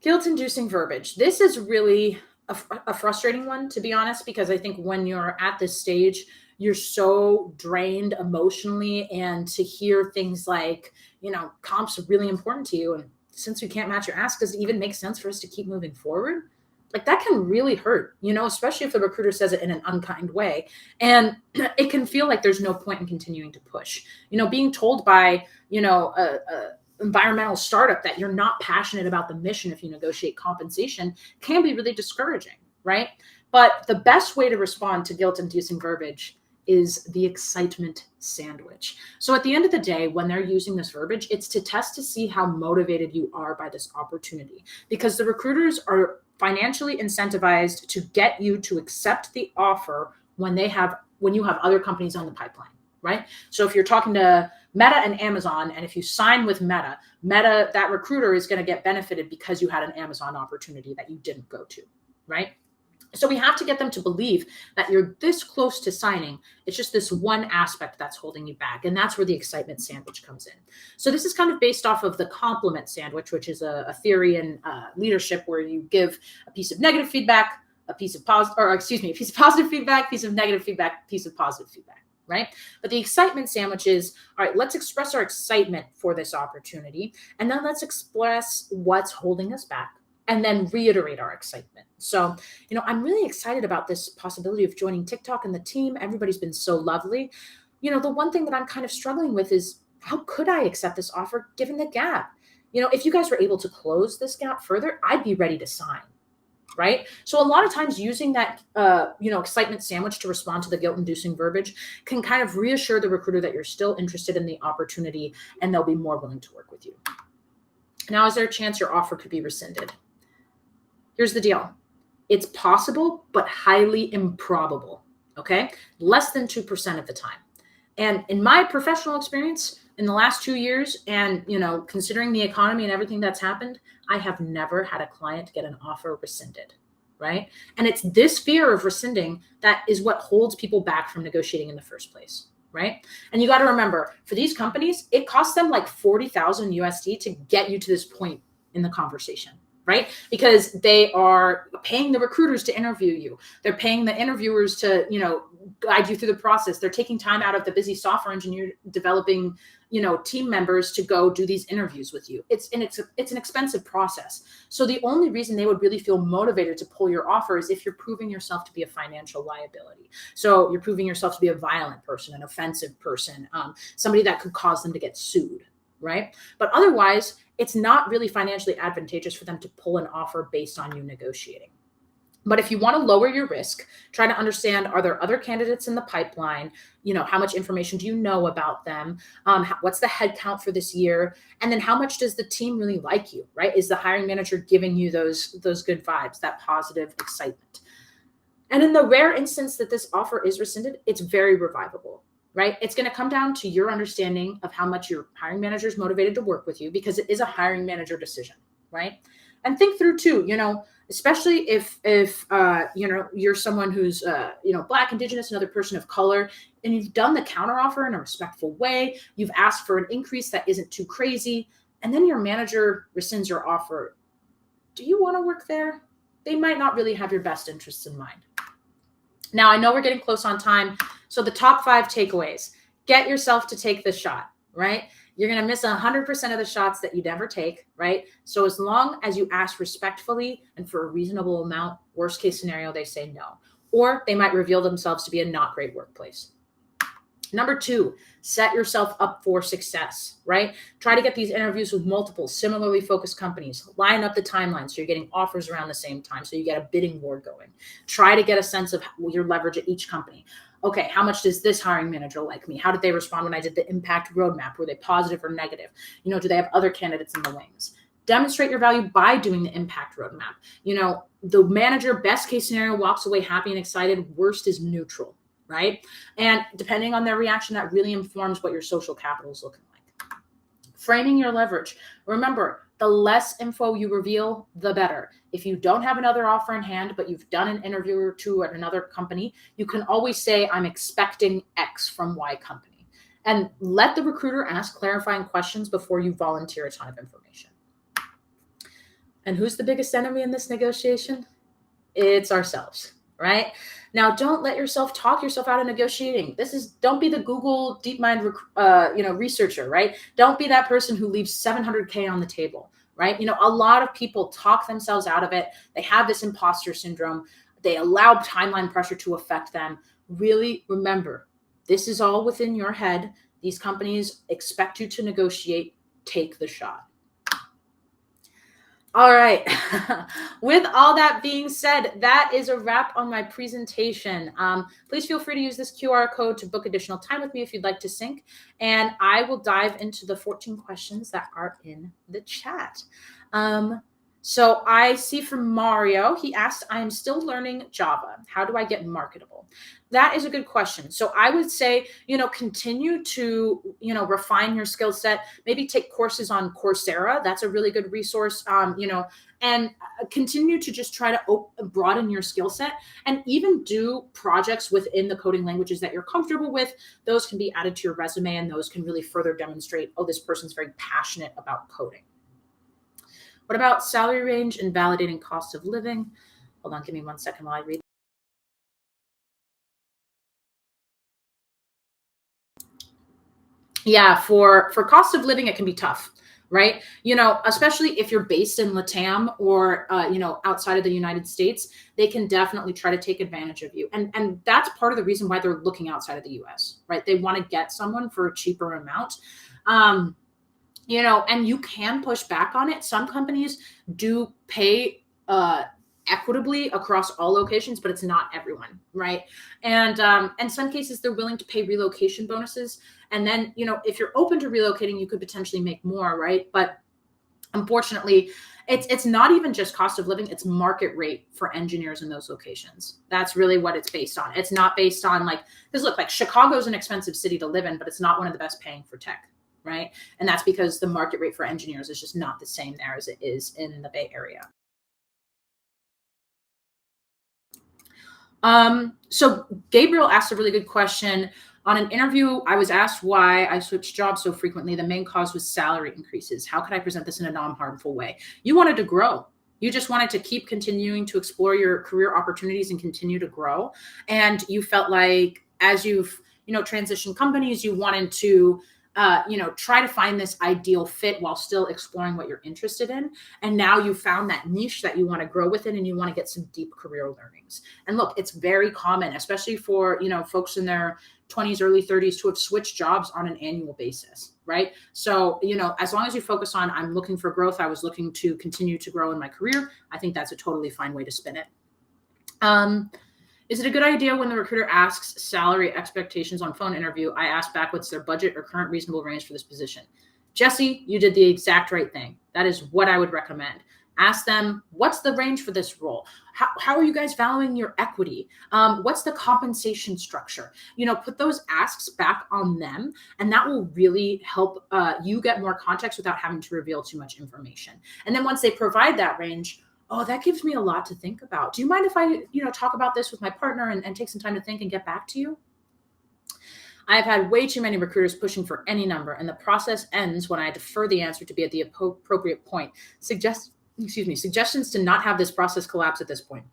B: Guilt-inducing verbiage. This is really a frustrating one, to be honest, because I think when you're at this stage, you're so drained emotionally, and to hear things like, comps are really important to you, and since we can't match your ask, does it even make sense for us to keep moving forward? Like, that can really hurt, especially if the recruiter says it in an unkind way. And it can feel like there's no point in continuing to push. Being told by, a environmental startup that you're not passionate about the mission if you negotiate compensation can be really discouraging, right? But the best way to respond to guilt-inducing verbiage is the excitement sandwich. So at the end of the day, when they're using this verbiage, it's to test to see how motivated you are by this opportunity, because the recruiters are financially incentivized to get you to accept the offer when you have other companies on the pipeline, right? So if you're talking to Meta and Amazon, and if you sign with Meta, that recruiter is going to get benefited because you had an Amazon opportunity that you didn't go to, right? So we have to get them to believe that you're this close to signing. It's just this one aspect that's holding you back. And that's where the excitement sandwich comes in. So this is kind of based off of the compliment sandwich, which is a theory in leadership where you give a piece of negative feedback, a piece of positive feedback, piece of negative feedback, piece of positive feedback, right? But the excitement sandwich is, all right, let's express our excitement for this opportunity. And then let's express what's holding us back, and then reiterate our excitement. So, I'm really excited about this possibility of joining TikTok and the team. Everybody's been so lovely. The one thing that I'm kind of struggling with is, how could I accept this offer given the gap? If you guys were able to close this gap further, I'd be ready to sign, right? So a lot of times using that, excitement sandwich to respond to the guilt-inducing verbiage can kind of reassure the recruiter that you're still interested in the opportunity, and they'll be more willing to work with you. Now, is there a chance your offer could be rescinded? Here's the deal. It's possible, but highly improbable, okay? Less than 2% of the time. And in my professional experience, in the last 2 years, and, considering the economy and everything that's happened, I have never had a client get an offer rescinded, right? And it's this fear of rescinding that is what holds people back from negotiating in the first place, right? And you got to remember, for these companies, it costs them like 40,000 USD to get you to this point in the conversation, right? Because they are paying the recruiters to interview you. They're paying the interviewers to, guide you through the process. They're taking time out of the busy software engineer developing, team members to go do these interviews with you. It's an expensive process. So the only reason they would really feel motivated to pull your offer is if you're proving yourself to be a financial liability. So you're proving yourself to be a violent person, an offensive person, somebody that could cause them to get sued, right? But otherwise, it's not really financially advantageous for them to pull an offer based on you negotiating. But if you want to lower your risk, try to understand, are there other candidates in the pipeline? How much information do you know about them? What's the head count for this year? And then how much does the team really like you, right? Is the hiring manager giving you those good vibes, that positive excitement? And in the rare instance that this offer is rescinded, it's very revivable, right? It's going to come down to your understanding of how much your hiring manager is motivated to work with you, because it is a hiring manager decision, right? And think through too, especially if you're someone who's Black, Indigenous, another person of color, and you've done the counteroffer in a respectful way, you've asked for an increase that isn't too crazy, and then your manager rescinds your offer. Do you want to work there? They might not really have your best interests in mind. Now, I know we're getting close on time, so the top 5 takeaways: get yourself to take the shot, right? You're going to miss 100% of the shots that you never take, right? So as long as you ask respectfully and for a reasonable amount, worst case scenario, they say no. Or they might reveal themselves to be a not great workplace. Number 2, set yourself up for success, right? Try to get these interviews with multiple similarly focused companies. Line up the timeline so you're getting offers around the same time, so you get a bidding war going. Try to get a sense of your leverage at each company. Okay, how much does this hiring manager like me? How did they respond when I did the impact roadmap? Were they positive or negative? Do they have other candidates in the wings? Demonstrate your value by doing the impact roadmap. The manager, best case scenario, walks away happy and excited. Worst is neutral, right? And depending on their reaction, that really informs what your social capital is looking like. Framing your leverage. Remember, The less info you reveal, the better. If you don't have another offer in hand, but you've done an interview or two at another company, you can always say, I'm expecting X from Y company. And let the recruiter ask clarifying questions before you volunteer a ton of information. And who's the biggest enemy in this negotiation? It's ourselves, right? Now, don't let yourself talk yourself out of negotiating. Don't be the Google DeepMind, researcher, right? Don't be that person who leaves 700K on the table, right? A lot of people talk themselves out of it. They have this imposter syndrome. They allow timeline pressure to affect them. Really remember, this is all within your head. These companies expect you to negotiate. Take the shot. All right. With all that being said, that is a wrap on my presentation. Please feel free to use this QR code to book additional time with me if you'd like to sync. And I will dive into the 14 questions that are in the chat. So I see from Mario, he asked, I am still learning Java. How do I get marketable? That is a good question. So I would say, continue to, refine your skill set, maybe take courses on Coursera. That's a really good resource, and continue to just try to broaden your skill set and even do projects within the coding languages that you're comfortable with. Those can be added to your resume and those can really further demonstrate, oh, this person's very passionate about coding. What about salary range and validating cost of living? Hold on, give me 1 second while I read. Yeah, for cost of living, it can be tough, right? Especially if you're based in LATAM or, outside of the United States, they can definitely try to take advantage of you. And that's part of the reason why they're looking outside of the US, right? They want to get someone for a cheaper amount. And you can push back on it. Some companies do pay equitably across all locations, but it's not everyone, right? And in some cases, they're willing to pay relocation bonuses. And then, if you're open to relocating, you could potentially make more, right? But unfortunately, it's not even just cost of living, it's market rate for engineers in those locations. That's really what it's based on. It's not based on because look, Chicago's an expensive city to live in, but it's not one of the best paying for tech. Right. And that's because the market rate for engineers is just not the same there as it is in the Bay Area. So Gabriel asked a really good question. On an interview, I was asked why I switched jobs so frequently. The main cause was salary increases. How could I present this in a non-harmful way? You wanted to grow. You just wanted to keep continuing to explore your career opportunities and continue to grow. And you felt like as you've, transitioned companies, you wanted to try to find this ideal fit while still exploring what you're interested in. And now you found that niche that you want to grow within and you want to get some deep career learnings. And look, it's very common, especially for, folks in their 20s, early 30s to have switched jobs on an annual basis, right? So, as long as you focus on, I'm looking for growth, I was looking to continue to grow in my career, I think that's a totally fine way to spin it. Is it a good idea when the recruiter asks salary expectations on phone interview, I ask back what's their budget or current reasonable range for this position? Jesse, you did the exact right thing. That is what I would recommend. Ask them, what's the range for this role? How are you guys valuing your equity? What's the compensation structure? Put those asks back on them, and that will really help you get more context without having to reveal too much information. And then once they provide that range, oh, that gives me a lot to think about. Do you mind if I, talk about this with my partner and take some time to think and get back to you? I've had way too many recruiters pushing for any number, and the process ends when I defer the answer to be at the appropriate point. Suggestions to not have this process collapse at this point.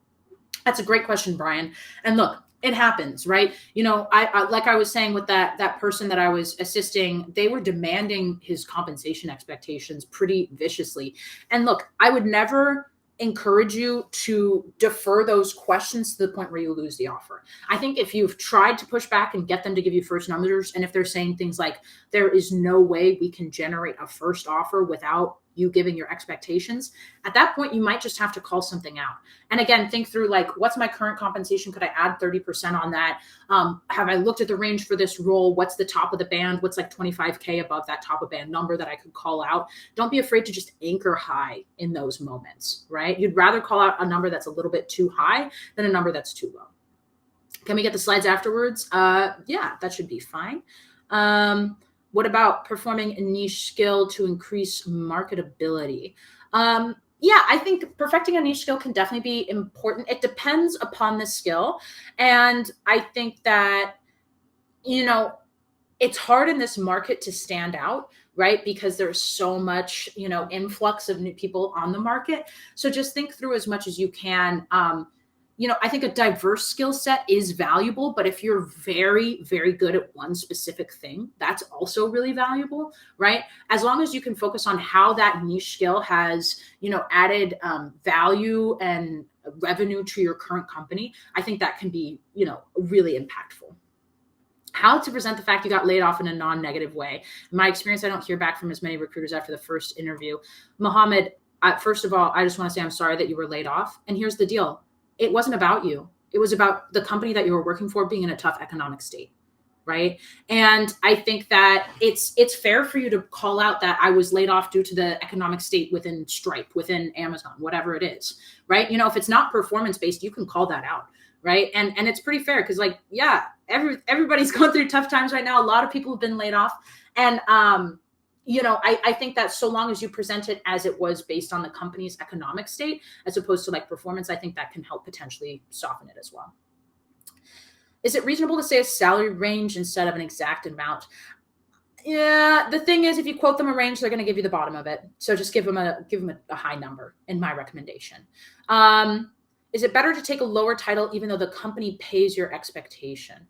B: That's a great question, Brian. And look, it happens, right? I like I was saying with that person that I was assisting, they were demanding his compensation expectations pretty viciously. And look, I would never encourage you to defer those questions to the point where you lose the offer. I think if you've tried to push back and get them to give you first numbers, and if they're saying things like, there is no way we can generate a first offer without you giving your expectations, at that point, you might just have to call something out. And again, think through what's my current compensation? Could I add 30% on that? Have I looked at the range for this role? What's the top of the band? What's 25K above that top of band number that I could call out? Don't be afraid to just anchor high in those moments, right? You'd rather call out a number that's a little bit too high than a number that's too low. Can we get the slides afterwards? Yeah, that should be fine. What about performing a niche skill to increase marketability? I think perfecting a niche skill can definitely be important. It depends upon the skill. And I think that, it's hard in this market to stand out, right? Because there's so much, influx of new people on the market. So just think through as much as you can. I think a diverse skill set is valuable, but if you're very, very good at one specific thing, that's also really valuable, right? As long as you can focus on how that niche skill has, added value and revenue to your current company, I think that can be, really impactful. How to present the fact you got laid off in a non-negative way. In my experience, I don't hear back from as many recruiters after the first interview. Mohammed, first of all, I just want to say I'm sorry that you were laid off. And here's the deal. It wasn't about you. It was about the company that you were working for being in a tough economic state, right? And I think that it's fair for you to call out that I was laid off due to the economic state within Stripe, within Amazon, whatever it is, right? If it's not performance-based, you can call that out, right? And it's pretty fair because, everybody's going through tough times right now. A lot of people have been laid off. And, I think that so long as you present it as it was based on the company's economic state, as opposed to performance, I think that can help potentially soften it as well. Is it reasonable to say a salary range instead of an exact amount? Yeah, the thing is, if you quote them a range, they're going to give you the bottom of it. So just give them a high number in my recommendation. Is it better to take a lower title even though the company pays your expectation?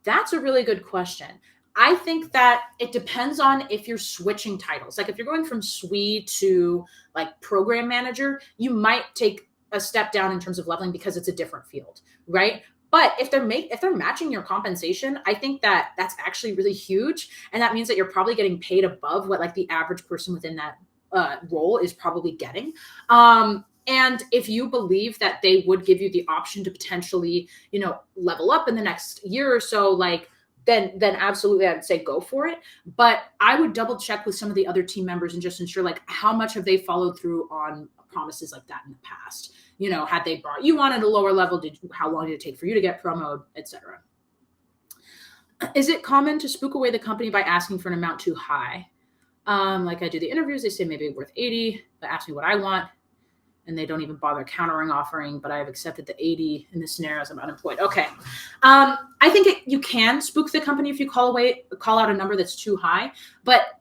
B: That's a really good question. I think that it depends on if you're switching titles. If you're going from SWE to program manager, you might take a step down in terms of leveling because it's a different field, right? But if they're matching your compensation, I think that that's actually really huge. And that means that you're probably getting paid above what the average person within that role is probably getting. And if you believe that they would give you the option to potentially, level up in the next year or so, then absolutely I'd say go for it. But I would double check with some of the other team members and just ensure how much have they followed through on promises like that in the past. Had they brought you on at a lower level, how long did it take for you to get promoted, etc. Is it common to spook away the company by asking for an amount too high? I do the interviews, they say maybe worth 80, they ask me what I want, and they don't even bother countering offering, but I have accepted the 80 in this scenario as I'm unemployed. Okay. I think you can spook the company if you call out a number that's too high, but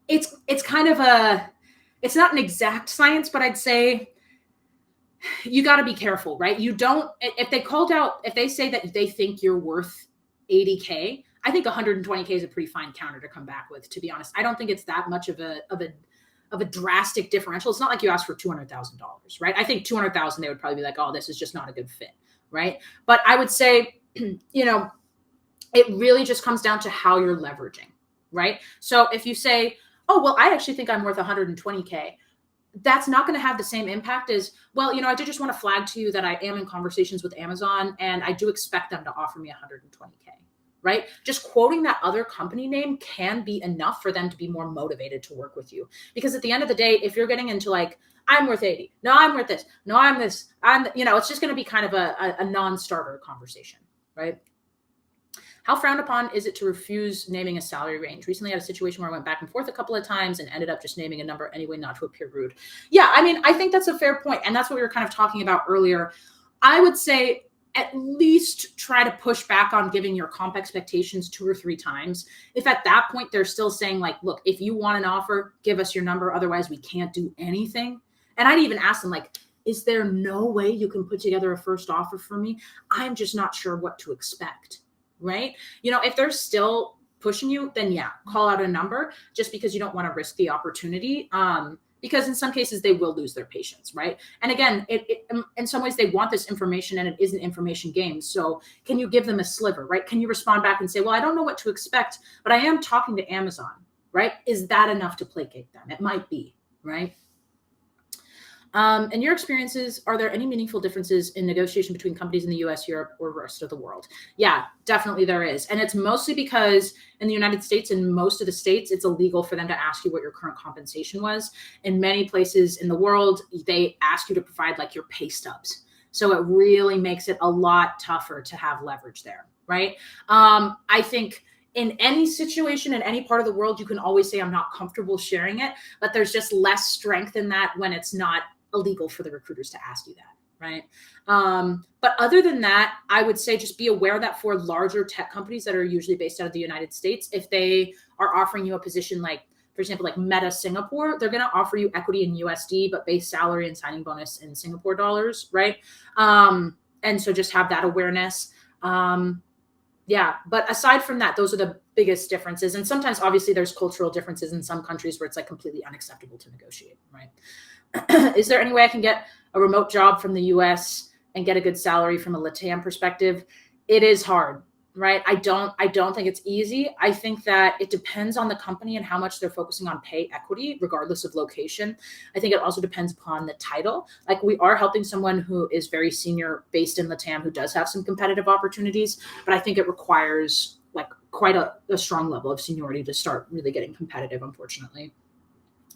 B: it's kind of it's not an exact science, but I'd say you got to be careful, right? If they say that they think you're worth 80K, I think 120K is a pretty fine counter to come back with, to be honest. I don't think it's that much of a drastic differential. It's not like you asked for $200,000, right? I think 200,000, they would probably be like, oh, this is just not a good fit, right? But I would say, it really just comes down to how you're leveraging, right? So if you say, oh, well, I actually think I'm worth 120K, that's not going to have the same impact as, well, I did just want to flag to you that I am in conversations with Amazon and I do expect them to offer me 120K. Right? Just quoting that other company name can be enough for them to be more motivated to work with you. Because at the end of the day, if you're getting into I'm worth 80, no, I'm worth this, no, I'm this, it's just going to be kind of a non-starter conversation, right? How frowned upon is it to refuse naming a salary range? Recently I had a situation where I went back and forth a couple of times and ended up just naming a number anyway, not to appear rude. Yeah, I think that's a fair point. And that's what we were kind of talking about earlier. I would say, at least try to push back on giving your comp expectations 2 or 3 times. If at that point they're still saying look, if you want an offer, give us your number. Otherwise we can't do anything. And I'd even ask them is there no way you can put together a first offer for me? I'm just not sure what to expect, right? If they're still pushing you, then yeah, call out a number just because you don't want to risk the opportunity. Because in some cases they will lose their patience, right? And again, in some ways they want this information and it is an information game. So can you give them a sliver, right? Can you respond back and say, well, I don't know what to expect, but I am talking to Amazon, right? Is that enough to placate them? It might be, right? In your experiences, are there any meaningful differences in negotiation between companies in the US, Europe, or rest of the world? Yeah, definitely there is. And it's mostly because in the United States, in most of the states, it's illegal for them to ask you what your current compensation was. In many places in the world, they ask you to provide your pay stubs. So it really makes it a lot tougher to have leverage there, right? I think in any situation, in any part of the world, you can always say, I'm not comfortable sharing it, but there's just less strength in that when it's not illegal for the recruiters to ask you that, right? But other than that, I would say just be aware that for larger tech companies that are usually based out of the United States, if they are offering you a position like, for example, like Meta Singapore, they're going to offer you equity in USD, but base salary and signing bonus in Singapore dollars, right? And so just have that awareness. Yeah, but aside from that, those are the biggest differences. And sometimes, obviously, there's cultural differences in some countries where it's like completely unacceptable to negotiate, right? Is there any way I can get a remote job from the US and get a good salary from a LATAM perspective? It is hard, right? I don't think it's easy. I think that it depends on the company and how much they're focusing on pay equity, regardless of location. I think it also depends upon the title. Like, we are helping someone who is very senior based in LATAM who does have some competitive opportunities, but I think it requires like quite a strong level of seniority to start really getting competitive, unfortunately.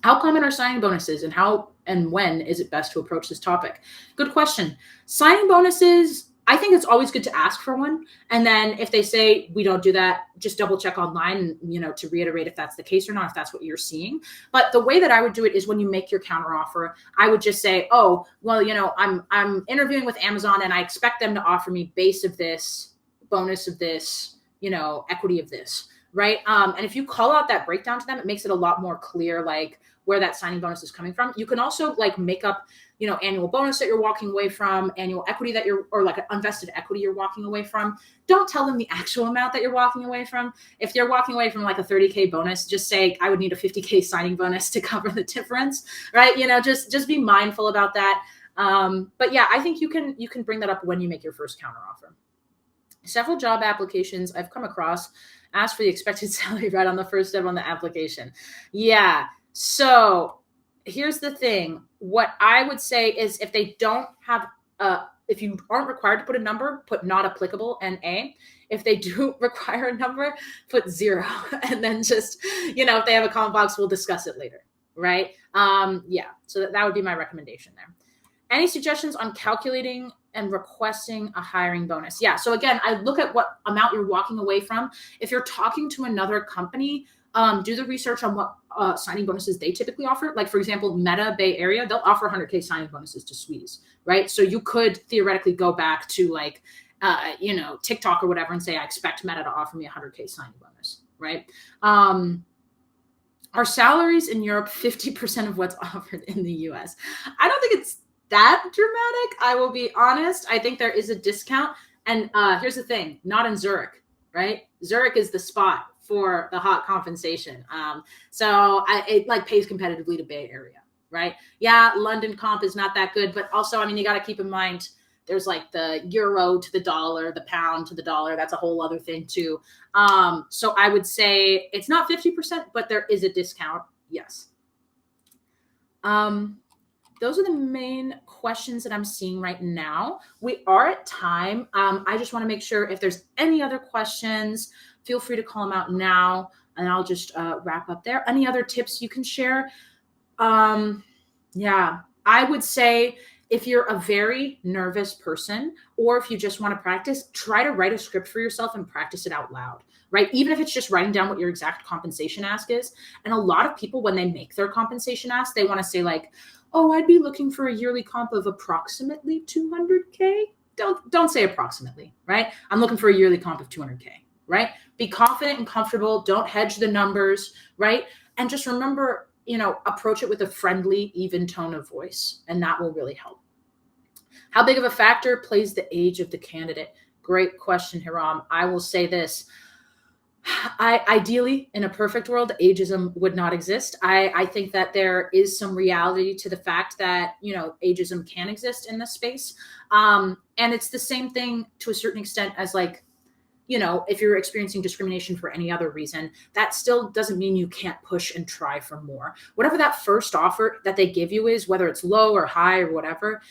B: How common are signing bonuses, and how and when is it best to approach this topic? Good question. Signing bonuses, I think it's always good to ask for one. And then if they say we don't do that, just double check online, to reiterate if that's the case or not, if that's what you're seeing. But the way that I would do it is when you make your counteroffer, I would just say, oh, well, I'm interviewing with Amazon and I expect them to offer me base of this, bonus of this, equity of this. Right. And if you call out that breakdown to them, it makes it a lot more clear, like where that signing bonus is coming from. You can also like make up, annual bonus that you're walking away from, annual equity or like an unvested equity you're walking away from. Don't tell them the actual amount that you're walking away from. If you're walking away from like a 30K bonus, just say, I would need a 50K signing bonus to cover the difference. Right. Just be mindful about that. But yeah, I think you can bring that up when you make your first counteroffer. Several job applications I've come across ask for the expected salary right on the first step on the application. Yeah. So here's the thing. What I would say is if they don't have, if you aren't required to put a number, put not applicable and A. If they do require a number, put 0. And then just, if they have a comment box, we'll discuss it later. Right. Yeah. So that would be my recommendation there. Any suggestions on calculating and requesting a hiring bonus? Yeah. So again, I look at what amount you're walking away from. If you're talking to another company, do the research on what signing bonuses they typically offer. Like, for example, Meta Bay Area, they'll offer 100K signing bonuses to Swedes, right? So you could theoretically go back to like, TikTok or whatever and say, I expect Meta to offer me a 100K signing bonus, right? Are salaries in Europe 50% of what's offered in the US? I don't think it's that dramatic. I will be honest. I think there is a discount. And here's the thing, not in Zurich, right? Zurich is the spot for the hot compensation. So it like pays competitively to Bay Area, right? Yeah, London comp is not that good, but also, you got to keep in mind, there's like the euro to the dollar, the pound to the dollar. That's a whole other thing too. So I would say it's not 50%, but there is a discount. Yes. Those are the main questions that I'm seeing right now. We are at time. I just want to make sure if there's any other questions, feel free to call them out now, and I'll just wrap up there. Any other tips you can share? Yeah, I would say if you're a very nervous person, or if you just want to practice, try to write a script for yourself and practice it out loud, right? Even if it's just writing down what your exact compensation ask is. And a lot of people, when they make their compensation ask, they want to say like, oh, I'd be looking for a yearly comp of approximately 200K. Don't say approximately, right? I'm looking for a yearly comp of 200K, right? Be confident and comfortable. Don't hedge the numbers, right? And just remember, approach it with a friendly, even tone of voice, and that will really help. How big of a factor plays the age of the candidate? Great question, Hiram. I will say this. Ideally, in a perfect world, ageism would not exist. I think that there is some reality to the fact that, ageism can exist in this space. And it's the same thing to a certain extent as like, if you're experiencing discrimination for any other reason, that still doesn't mean you can't push and try for more. Whatever that first offer that they give you is, whether it's low or high or whatever,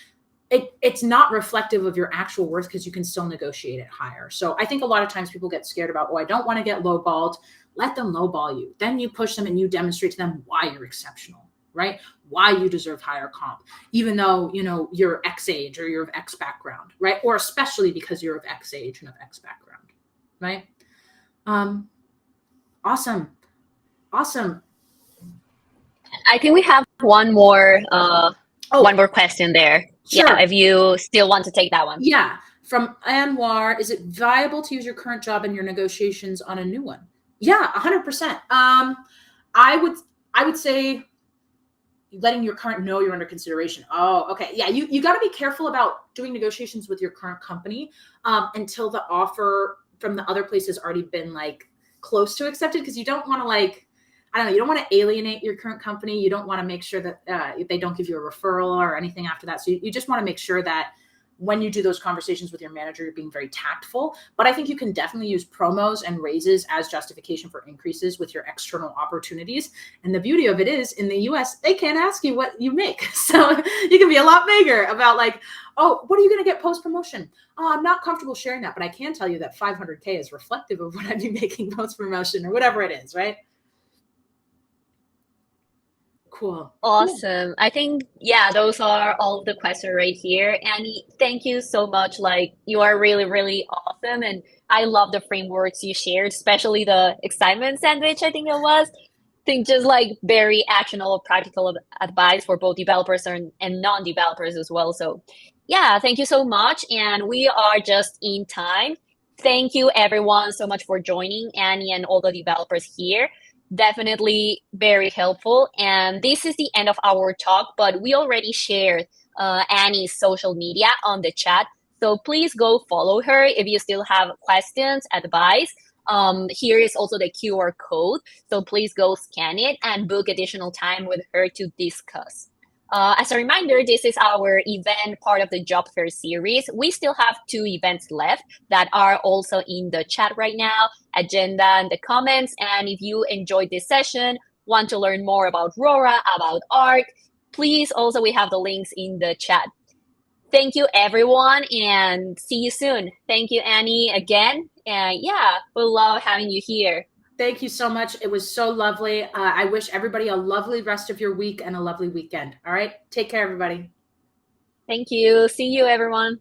B: it's not reflective of your actual worth, because you can still negotiate it higher. So I think a lot of times people get scared about, I don't want to get lowballed. Let them lowball you. Then you push them and you demonstrate to them why you're exceptional, right? Why you deserve higher comp, even though, you're X age or you're of X background, right? Or especially because you're of X age and of X background, right? Awesome. Awesome.
A: I think we have one more question there. Yeah,
B: Sure.
A: if you still want to take that one.
B: Yeah. From Anwar, is it viable to use your current job in your negotiations on a new one? Yeah, 100%. I would say letting your current know you're under consideration. Oh, okay. Yeah, you got to be careful about doing negotiations with your current company until the offer from the other place has already been like close to accepted, because you don't want to like, I don't know, you don't want to alienate your current company. You don't want to make sure that they don't give you a referral or anything after that. So you just want to make sure that when you do those conversations with your manager, you're being very tactful. But I think you can definitely use promos and raises as justification for increases with your external opportunities. And the beauty of it is, in the US, they can't ask you what you make. So you can be a lot vaguer about like, oh, what are you going to get post-promotion? Oh, I'm not comfortable sharing that, but I can tell you that 500K is reflective of what I'd be making post-promotion, or whatever it is, right? Cool.
A: Awesome. I think, yeah, those are all the questions right here. Annie, thank you so much. Like, you are really, really awesome. And I love the frameworks you shared, especially the excitement sandwich, I think it was. I think just like very actionable, practical advice for both developers and non-developers as well. So, yeah, thank you so much. And we are just in time. Thank you, everyone, so much for joining Annie and all the developers here. Definitely very helpful. And this is the end of our talk, but we already shared Annie's social media on the chat. So please go follow her if you still have questions, advice. Here is also the QR code. So please go scan it and book additional time with her to discuss. As a reminder, this is our event part of the job fair series. We still have 2 events left that are also in the chat right now, agenda and the comments. And if you enjoyed this session, want to learn more about Rora, about Arc, please also, we have the links in the chat. Thank you, everyone, and see you soon. Thank you, Annie, again. And yeah, we love having you here.
B: Thank you so much. It was so lovely. I wish everybody a lovely rest of your week and a lovely weekend. All right. Take care, everybody.
A: Thank you. See you, everyone.